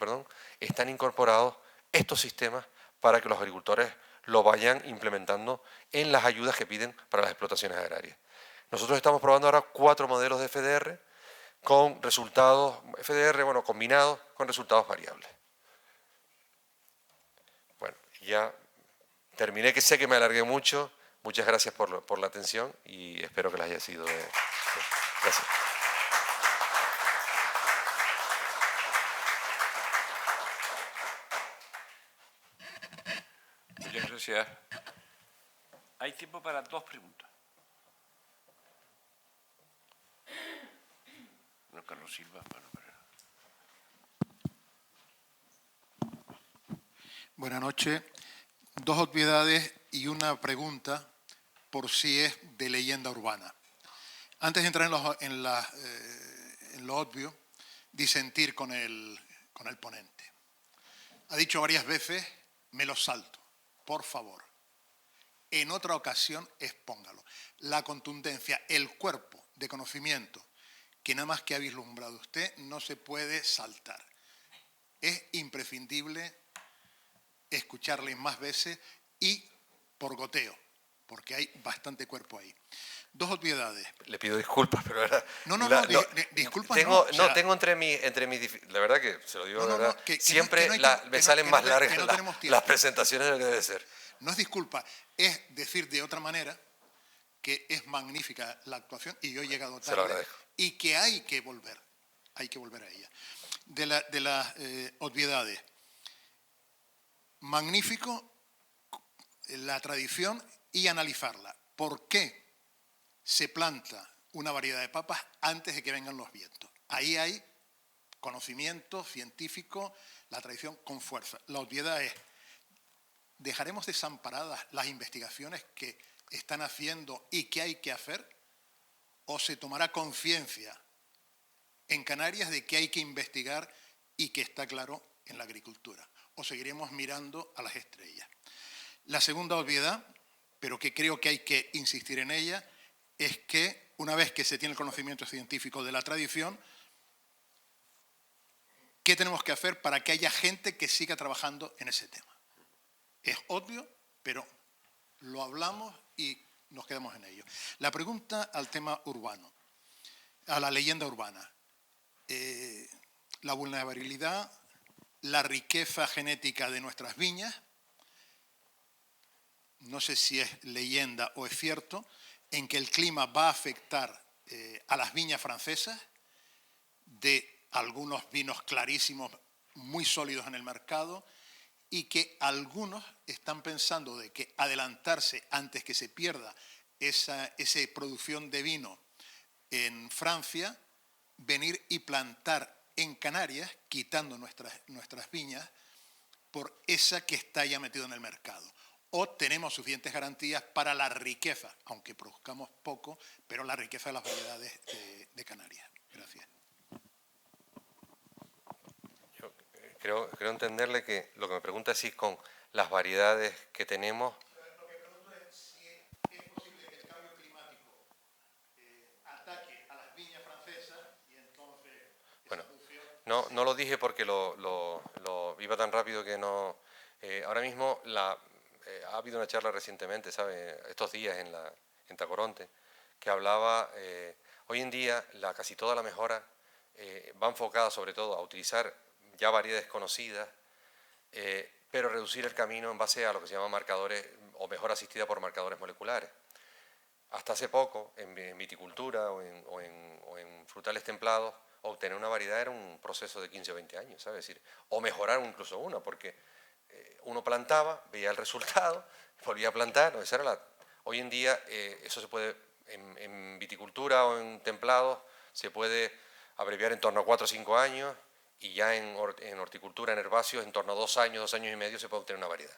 están incorporados estos sistemas para que los agricultores lo vayan implementando en las ayudas que piden para las explotaciones agrarias. Nosotros estamos probando ahora 4 modelos de FDR con resultados, combinados con resultados variables. Bueno, ya terminé, que sé que me alargué mucho. Muchas gracias por la atención y espero que les haya sido gracias. Muchas gracias. Hay tiempo para 2 preguntas. No, Carlos Silva. Buenas noches. 2 obviedades y una pregunta, por si es de leyenda urbana. Antes de entrar en lo obvio, disentir con el ponente. Ha dicho varias veces, me lo salto, por favor. En otra ocasión, expóngalo. La contundencia, el cuerpo de conocimiento que nada más que ha vislumbrado usted, no se puede saltar. es imprescindible escucharle más veces y por goteo, porque hay bastante cuerpo ahí. Dos obviedades. Le pido disculpas, pero era... Disculpas tengo, o sea, tengo entre mis... La verdad que, se lo digo de verdad, siempre me salen no más hay- largas que no tenemos tiempo. las presentaciones de lo que debe ser. No es disculpa, es decir de otra manera que es magnífica la actuación y yo he llegado Se lo tarde agradezco. y que hay que volver a ella. De las obviedades, magnífico la tradición y analizarla. ¿Por qué se planta una variedad de papas antes de que vengan los vientos? Ahí hay conocimiento científico, la tradición con fuerza. La obviedad es, ¿dejaremos desamparadas las investigaciones que están haciendo y que hay que hacer? ¿O se tomará conciencia en Canarias de que hay que investigar y que está claro en la agricultura? ¿O seguiremos mirando a las estrellas? La segunda obviedad, pero que creo que hay que insistir en ella, es que una vez que se tiene el conocimiento científico de la tradición, ¿qué tenemos que hacer para que haya gente que siga trabajando en ese tema? Es obvio, pero lo hablamos y nos quedamos en ello. La pregunta al tema urbano, a la leyenda urbana. La vulnerabilidad, la riqueza genética de nuestras viñas, no sé si es leyenda o es cierto, en que el clima va a afectar a las viñas francesas, de algunos vinos clarísimos, muy sólidos en el mercado, y que algunos están pensando de que adelantarse antes que se pierda esa producción de vino en Francia, venir y plantar en Canarias, quitando nuestras viñas, por esa que está ya metida en el mercado. O tenemos suficientes garantías para la riqueza, aunque produzcamos poco, pero la riqueza de las variedades de Canarias. Gracias. Yo creo entenderle que lo que me pregunta es si con las variedades que tenemos... Lo que pregunto es si es posible que el cambio climático ataque a las viñas francesas y entonces... Bueno, no lo dije porque lo iba tan rápido que no... ahora mismo ha habido una charla recientemente, ¿sabe? Estos días en Tacoronte, que hablaba... hoy en día casi toda la mejora va enfocada sobre todo a utilizar ya variedades conocidas, pero reducir el camino en base a lo que se llama marcadores o mejora asistida por marcadores moleculares. Hasta hace poco, en viticultura o en frutales templados, obtener una variedad era un proceso de 15 o 20 años, ¿sabes? Es decir, o mejorar incluso una, porque uno plantaba, veía el resultado, volvía a plantar. Hoy en día eso se puede, en viticultura o en templados, se puede abreviar en torno a 4 o 5 años, y ya en horticultura, en herbáceos, en torno a 2 años, 2 años y medio se puede obtener una variedad.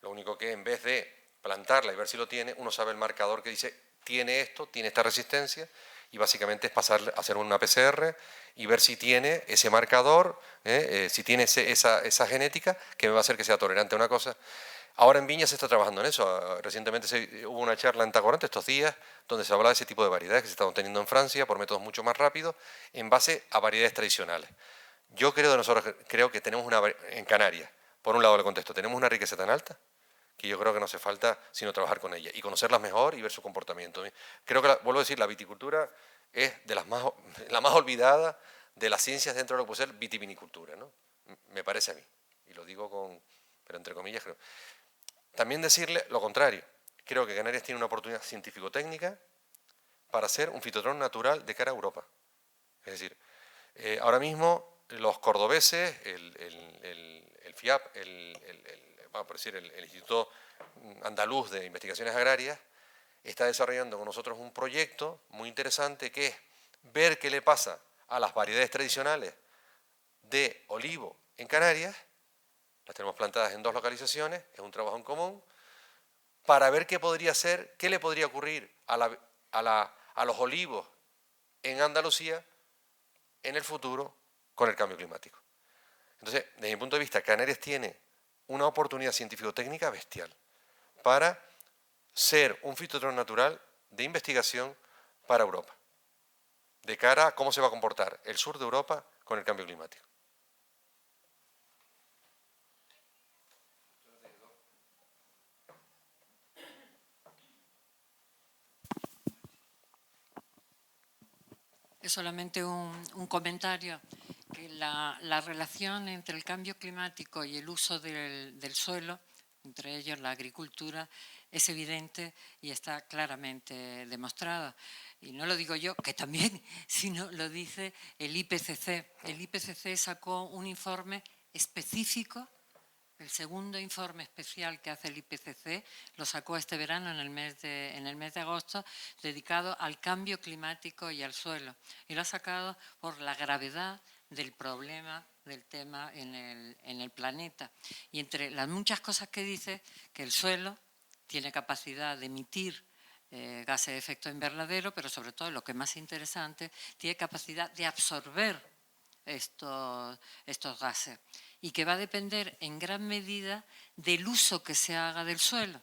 Lo único que en vez de plantarla y ver si lo tiene, uno sabe el marcador que dice, tiene esto, tiene esta resistencia, y básicamente es pasar a hacer una PCR y ver si tiene ese marcador, si tiene esa genética que me va a hacer que sea tolerante a una cosa. Ahora en viña se está trabajando en eso. Recientemente hubo una charla en Tacoronte estos días donde se hablaba de ese tipo de variedades que se están obteniendo en Francia por métodos mucho más rápidos en base a variedades tradicionales. Yo creo que tenemos en Canarias, por un lado le contesto, tenemos una riqueza tan alta que yo creo que no hace falta sino trabajar con ella y conocerlas mejor y ver su comportamiento. Creo que, vuelvo a decir, la viticultura es de la más olvidada de las ciencias dentro de lo que puede ser vitivinicultura, ¿no? Me parece a mí, y lo digo pero entre comillas creo. También decirle lo contrario, creo que Canarias tiene una oportunidad científico-técnica para ser un fitotrón natural de cara a Europa. Es decir, ahora mismo los cordobeses, el FIAP, vamos a decir, el Instituto Andaluz de Investigaciones Agrarias, está desarrollando con nosotros un proyecto muy interesante que es ver qué le pasa a las variedades tradicionales de olivo en Canarias. Las tenemos plantadas en 2 localizaciones, es un trabajo en común, para ver qué podría ser, qué le podría ocurrir a los olivos en Andalucía en el futuro con el cambio climático. Entonces, desde mi punto de vista, Canarias tiene una oportunidad científico-técnica bestial para ser un fitotrón natural de investigación para Europa, de cara a cómo se va a comportar el sur de Europa con el cambio climático. solamente un comentario, que la relación entre el cambio climático y el uso del suelo, entre ellos la agricultura, es evidente y está claramente demostrada. Y no lo digo yo, que también, sino lo dice el IPCC. El IPCC sacó un informe específico. El segundo informe especial que hace el IPCC lo sacó este verano en el mes de agosto, dedicado al cambio climático y al suelo. Y lo ha sacado por la gravedad del problema del tema en el planeta. Y entre las muchas cosas que dice, que el suelo tiene capacidad de emitir gases de efecto invernadero, pero sobre todo, lo que es más interesante, tiene capacidad de absorber estos gases, y que va a depender en gran medida del uso que se haga del suelo,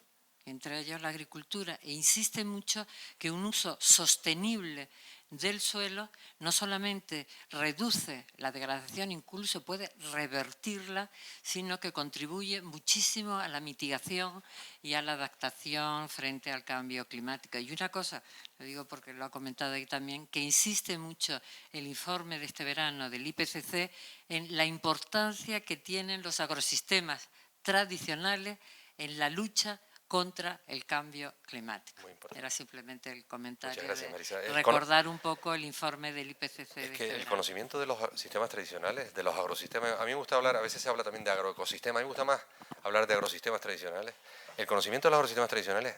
entre ellos la agricultura, e insiste mucho que un uso sostenible del suelo no solamente reduce la degradación, incluso puede revertirla, sino que contribuye muchísimo a la mitigación y a la adaptación frente al cambio climático. Y una cosa, lo digo porque lo ha comentado ahí también, que insiste mucho el informe de este verano del IPCC en la importancia que tienen los agrosistemas tradicionales en la lucha contra el cambio climático. Era simplemente el comentario. Muchas gracias, Marisa. De recordar un poco el informe del IPCC. Es que el conocimiento de los sistemas tradicionales, de los agrosistemas, a mí me gusta hablar, a veces se habla también de agroecosistemas, a mí me gusta más hablar de agrosistemas tradicionales. El conocimiento de los agrosistemas tradicionales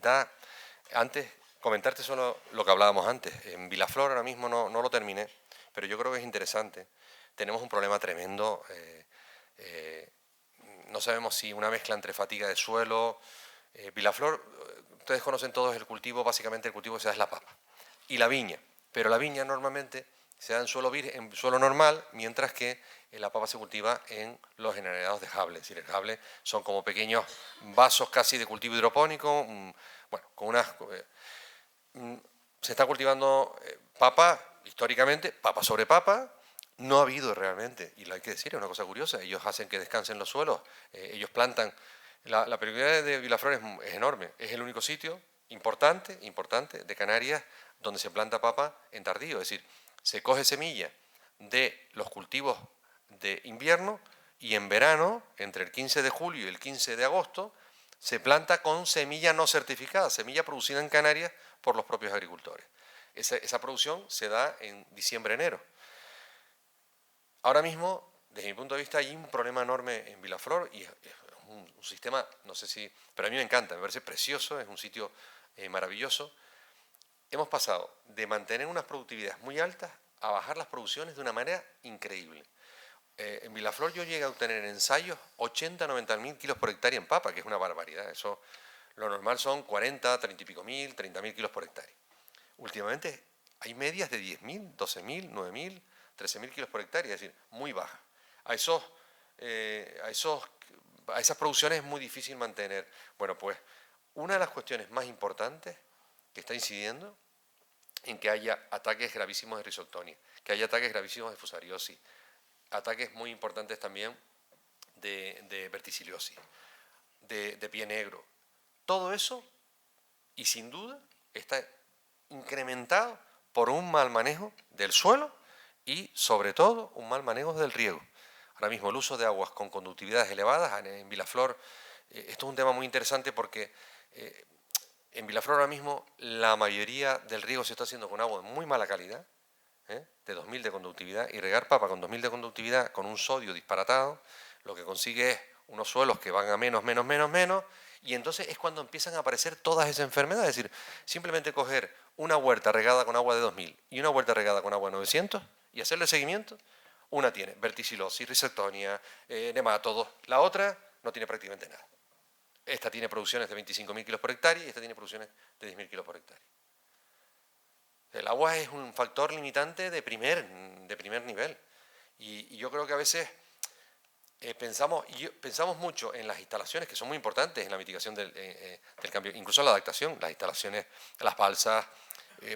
da, antes, comentarte solo lo que hablábamos antes. En Vilaflor ahora mismo no lo terminé, pero yo creo que es interesante. Tenemos un problema tremendo. No sabemos si una mezcla entre fatiga de suelo. Vilaflor, ustedes conocen todos el cultivo, básicamente el cultivo que se da es la papa y la viña, pero la viña normalmente se da en suelo virgen, en suelo normal, mientras que la papa se cultiva en los generadores de jable. Es decir, el jable son como pequeños vasos casi de cultivo hidropónico, bueno, con unas... se está cultivando papa, históricamente, papa sobre papa. No ha habido realmente, y lo hay que decir, es una cosa curiosa, ellos hacen que descansen los suelos, ellos plantan. La peculiaridad de Vilaflor es enorme, es el único sitio importante de Canarias donde se planta papa en tardío, es decir, se coge semilla de los cultivos de invierno y en verano, entre el 15 de julio y el 15 de agosto, se planta con semilla no certificada, semilla producida en Canarias por los propios agricultores. Esa producción se da en diciembre-enero. Ahora mismo, desde mi punto de vista, hay un problema enorme en Vilaflor y es un sistema, no sé si, pero a mí me encanta, me parece precioso, es un sitio maravilloso. Hemos pasado de mantener unas productividades muy altas a bajar las producciones de una manera increíble. En Vilaflor yo llegué a obtener en ensayos 80-90 mil kilos por hectárea en papa, que es una barbaridad. Eso, lo normal son 40, 30 y pico mil, 30 mil kilos por hectárea. Últimamente hay medias de 10.000, 12.000, 9.000, 13.000 kilos por hectárea, es decir, muy baja. A esas producciones es muy difícil mantener. Bueno, pues una de las cuestiones más importantes que está incidiendo en que haya ataques gravísimos de rizoctonia, que haya ataques gravísimos de fusariosis, ataques muy importantes también de verticiliosis, de pie negro. Todo eso, y sin duda, está incrementado por un mal manejo del suelo y, sobre todo, un mal manejo del riego. Ahora mismo el uso de aguas con conductividades elevadas en Vilaflor, esto es un tema muy interesante porque en Vilaflor ahora mismo la mayoría del riego se está haciendo con agua de muy mala calidad, de 2000 de conductividad, y regar papa con 2000 de conductividad con un sodio disparatado, lo que consigue es unos suelos que van a menos, y entonces es cuando empiezan a aparecer todas esas enfermedades. Es decir, simplemente coger una huerta regada con agua de 2000 y una huerta regada con agua de 900 y hacerle seguimiento, una tiene verticilosis, rizoctonia, nemátodos, la otra no tiene prácticamente nada. Esta tiene producciones de 25.000 kilos por hectárea y esta tiene producciones de 10.000 kilos por hectárea. El agua es un factor limitante de primer nivel. Y yo creo que a veces pensamos mucho en las instalaciones, que son muy importantes en la mitigación del cambio, incluso la adaptación, las instalaciones, las balsas,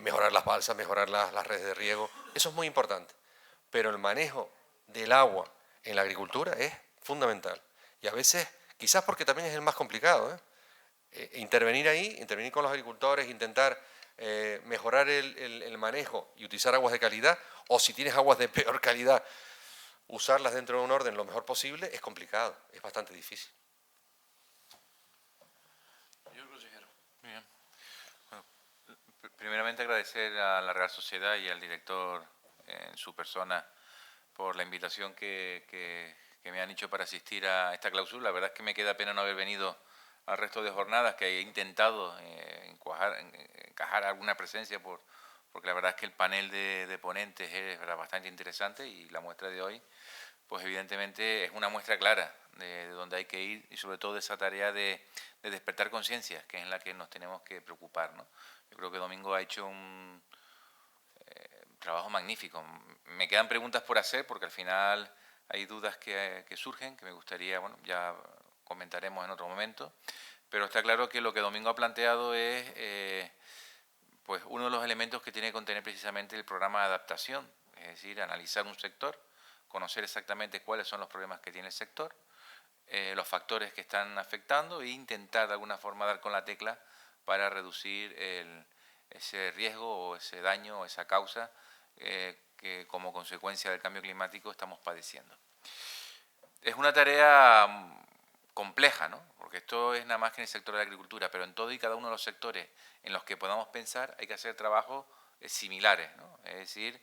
mejorar las balsas, mejorar las redes de riego, eso es muy importante. Pero el manejo del agua en la agricultura es fundamental. Y a veces, quizás porque también es el más complicado, intervenir ahí, intervenir con los agricultores, intentar mejorar el manejo y utilizar aguas de calidad, o si tienes aguas de peor calidad, usarlas dentro de un orden lo mejor posible, es complicado, es bastante difícil. Señor consejero. Bien. Bueno, primeramente agradecer a la Real Sociedad y al director en su persona por la invitación que me han hecho para asistir a esta clausura. La verdad es que me queda pena no haber venido al resto de jornadas, que he intentado encajar alguna presencia, porque la verdad es que el panel de ponentes era bastante interesante y la muestra de hoy, pues evidentemente es una muestra clara de dónde hay que ir y sobre todo de esa tarea de despertar conciencias, que es en la que nos tenemos que preocupar, ¿no? Yo creo que Domingo ha hecho un trabajo magnífico. Me quedan preguntas por hacer porque al final hay dudas que surgen, que me gustaría, bueno, ya comentaremos en otro momento, pero está claro que lo que Domingo ha planteado es pues uno de los elementos que tiene que contener precisamente el programa de adaptación, es decir, analizar un sector, conocer exactamente cuáles son los problemas que tiene el sector, los factores que están afectando e intentar de alguna forma dar con la tecla para reducir ese riesgo o ese daño o esa causa que como consecuencia del cambio climático estamos padeciendo. Es una tarea compleja, ¿no? Porque esto es nada más que en el sector de la agricultura, pero en todo y cada uno de los sectores en los que podamos pensar hay que hacer trabajos similares, ¿no? Es decir,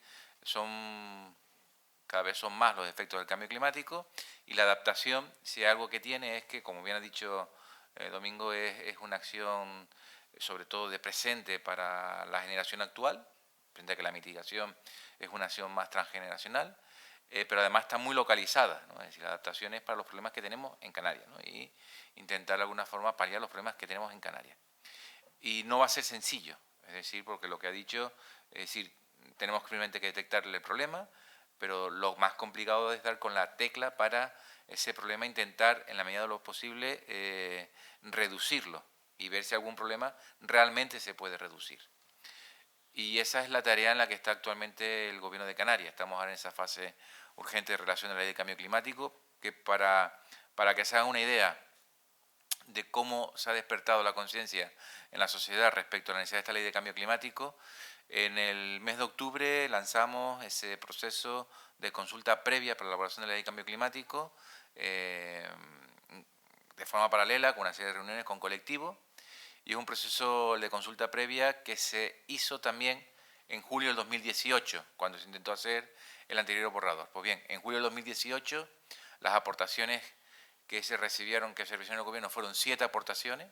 cada vez son más los efectos del cambio climático y la adaptación, si hay algo que tiene, es que, como bien ha dicho Domingo, es una acción sobre todo de presente para la generación actual, frente a que la mitigación es una acción más transgeneracional, pero además está muy localizada, ¿no? Es decir, la adaptación es para los problemas que tenemos en Canarias, ¿no? Y intentar de alguna forma paliar los problemas que tenemos en Canarias. Y no va a ser sencillo, es decir, porque lo que ha dicho, es decir, tenemos primero que detectarle el problema, pero lo más complicado es dar con la tecla para ese problema, intentar en la medida de lo posible reducirlo y ver si algún problema realmente se puede reducir. Y esa es la tarea en la que está actualmente el Gobierno de Canarias. Estamos ahora en esa fase urgente de relación de la ley de cambio climático, que para que se hagan una idea de cómo se ha despertado la conciencia en la sociedad respecto a la necesidad de esta ley de cambio climático, en el mes de octubre lanzamos ese proceso de consulta previa para la elaboración de la ley de cambio climático, de forma paralela, con una serie de reuniones con colectivos, y es un proceso de consulta previa que se hizo también en julio del 2018, cuando se intentó hacer el anterior borrador. Pues bien, en julio del 2018 las aportaciones que se recibieron el gobierno fueron 7 aportaciones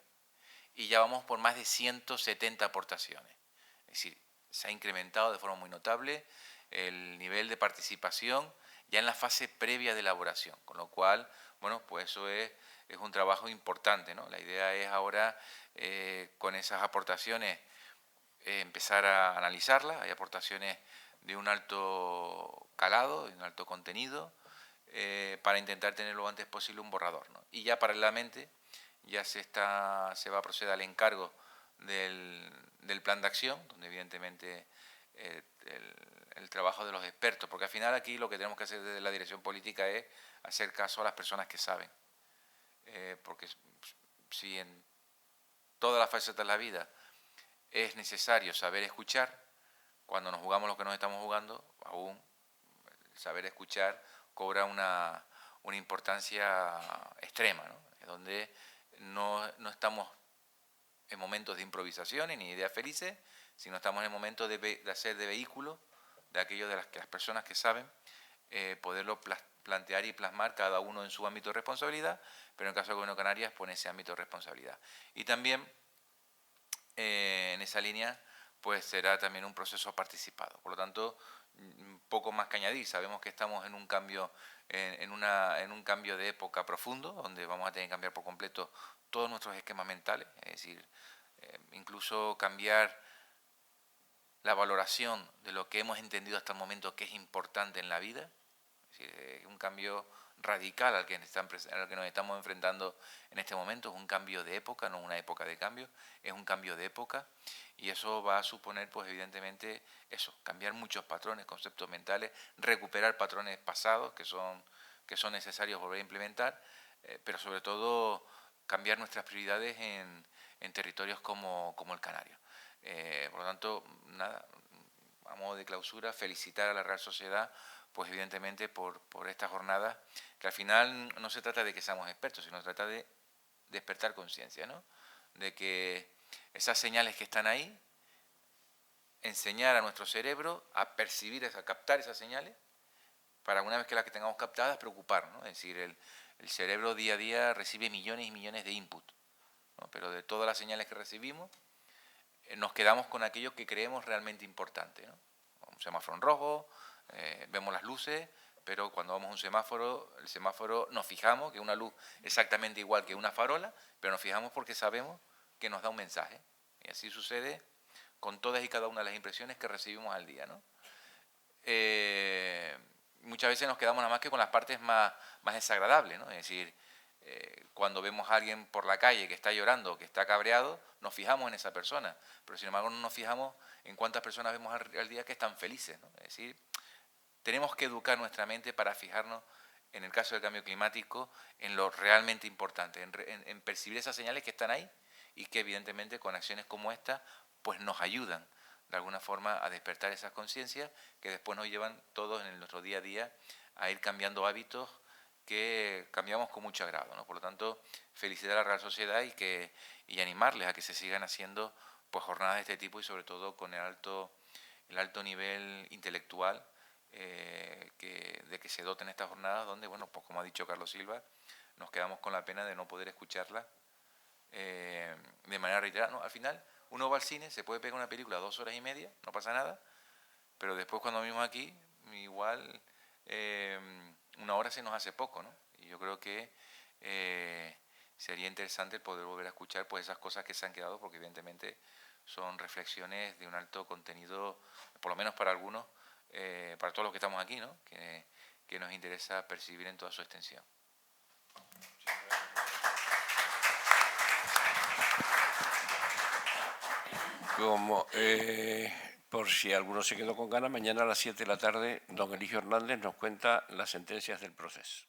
y ya vamos por más de 170 aportaciones. Es decir, se ha incrementado de forma muy notable el nivel de participación ya en la fase previa de elaboración, con lo cual, bueno, pues eso es un trabajo importante, ¿no? La idea es ahora, con esas aportaciones, empezar a analizarlas. Hay aportaciones de un alto calado, de un alto contenido, para intentar tener lo antes posible un borrador, ¿no? Y ya paralelamente ya se va a proceder al encargo del plan de acción, donde evidentemente el trabajo de los expertos, porque al final aquí lo que tenemos que hacer desde la dirección política es hacer caso a las personas que saben, porque si en todas las facetas de la vida es necesario saber escuchar, cuando nos jugamos lo que nos estamos jugando, aún el saber escuchar cobra una importancia extrema, ¿no? Es donde no estamos en momentos de improvisación ni ideas felices, sino estamos en momentos de hacer de vehículo de aquello de las personas que saben poderlo plantear y plasmar cada uno en su ámbito de responsabilidad, pero en el caso del Gobierno de Canarias pone ese ámbito de responsabilidad. Y también en esa línea pues será también un proceso participado. Por lo tanto, poco más que añadir. Sabemos que estamos en un cambio, en un cambio de época profundo, donde vamos a tener que cambiar por completo todos nuestros esquemas mentales, es decir, incluso cambiar la valoración de lo que hemos entendido hasta el momento que es importante en la vida. Es decir, es un cambio radical al que nos estamos enfrentando en este momento. Es un cambio de época, no una época de cambio, es un cambio de época, y eso va a suponer, pues evidentemente, eso, cambiar muchos patrones, conceptos mentales, recuperar patrones pasados que son necesarios volver a implementar, pero sobre todo cambiar nuestras prioridades en territorios como el Canario. Por lo tanto, nada, a modo de clausura, felicitar a la Real Sociedad, pues evidentemente por esta jornada, que al final no se trata de que seamos expertos, sino se trata de despertar conciencia, ¿no? De que esas señales que están ahí, enseñar a nuestro cerebro a percibir, a captar esas señales, para una vez que las que tengamos captadas, preocuparnos, ¿no? Es decir, el cerebro día a día recibe millones y millones de input, ¿no? Pero de todas las señales que recibimos, nos quedamos con aquello que creemos realmente importante, ¿no? Un semáforo en rojo, vemos las luces, pero cuando vamos a un semáforo, el semáforo nos fijamos que es una luz exactamente igual que una farola, pero nos fijamos porque sabemos que nos da un mensaje. Y así sucede con todas y cada una de las impresiones que recibimos al día, ¿no? Muchas veces nos quedamos nada más que con las partes más desagradables, ¿no? Es decir, cuando vemos a alguien por la calle que está llorando, que está cabreado, nos fijamos en esa persona, pero sin embargo no nos fijamos en cuántas personas vemos al día que están felices, ¿no? Es decir, tenemos que educar nuestra mente para fijarnos, en el caso del cambio climático, en lo realmente importante, en percibir esas señales que están ahí y que evidentemente con acciones como esta pues nos ayudan de alguna forma a despertar esas conciencias que después nos llevan todos en nuestro día a día a ir cambiando hábitos que cambiamos con mucho agrado, ¿no? Por lo tanto, felicitar a la Real Sociedad y animarles a que se sigan haciendo pues jornadas de este tipo y sobre todo con el alto nivel intelectual de que se doten estas jornadas donde, bueno, pues como ha dicho Carlos Silva, nos quedamos con la pena de no poder escucharla de manera reiterada. No, al final, uno va al cine, se puede pegar una película 2 horas y media, no pasa nada, pero después cuando vimos aquí, igual 1 hora se nos hace poco, ¿no? Y yo creo que sería interesante el poder volver a escuchar pues esas cosas que se han quedado, porque evidentemente son reflexiones de un alto contenido, por lo menos para algunos, para todos los que estamos aquí, ¿no? Que nos interesa percibir en toda su extensión. Como, por si alguno se quedó con ganas, mañana a las 7 de la tarde, don Eligio Hernández nos cuenta las sentencias del proceso.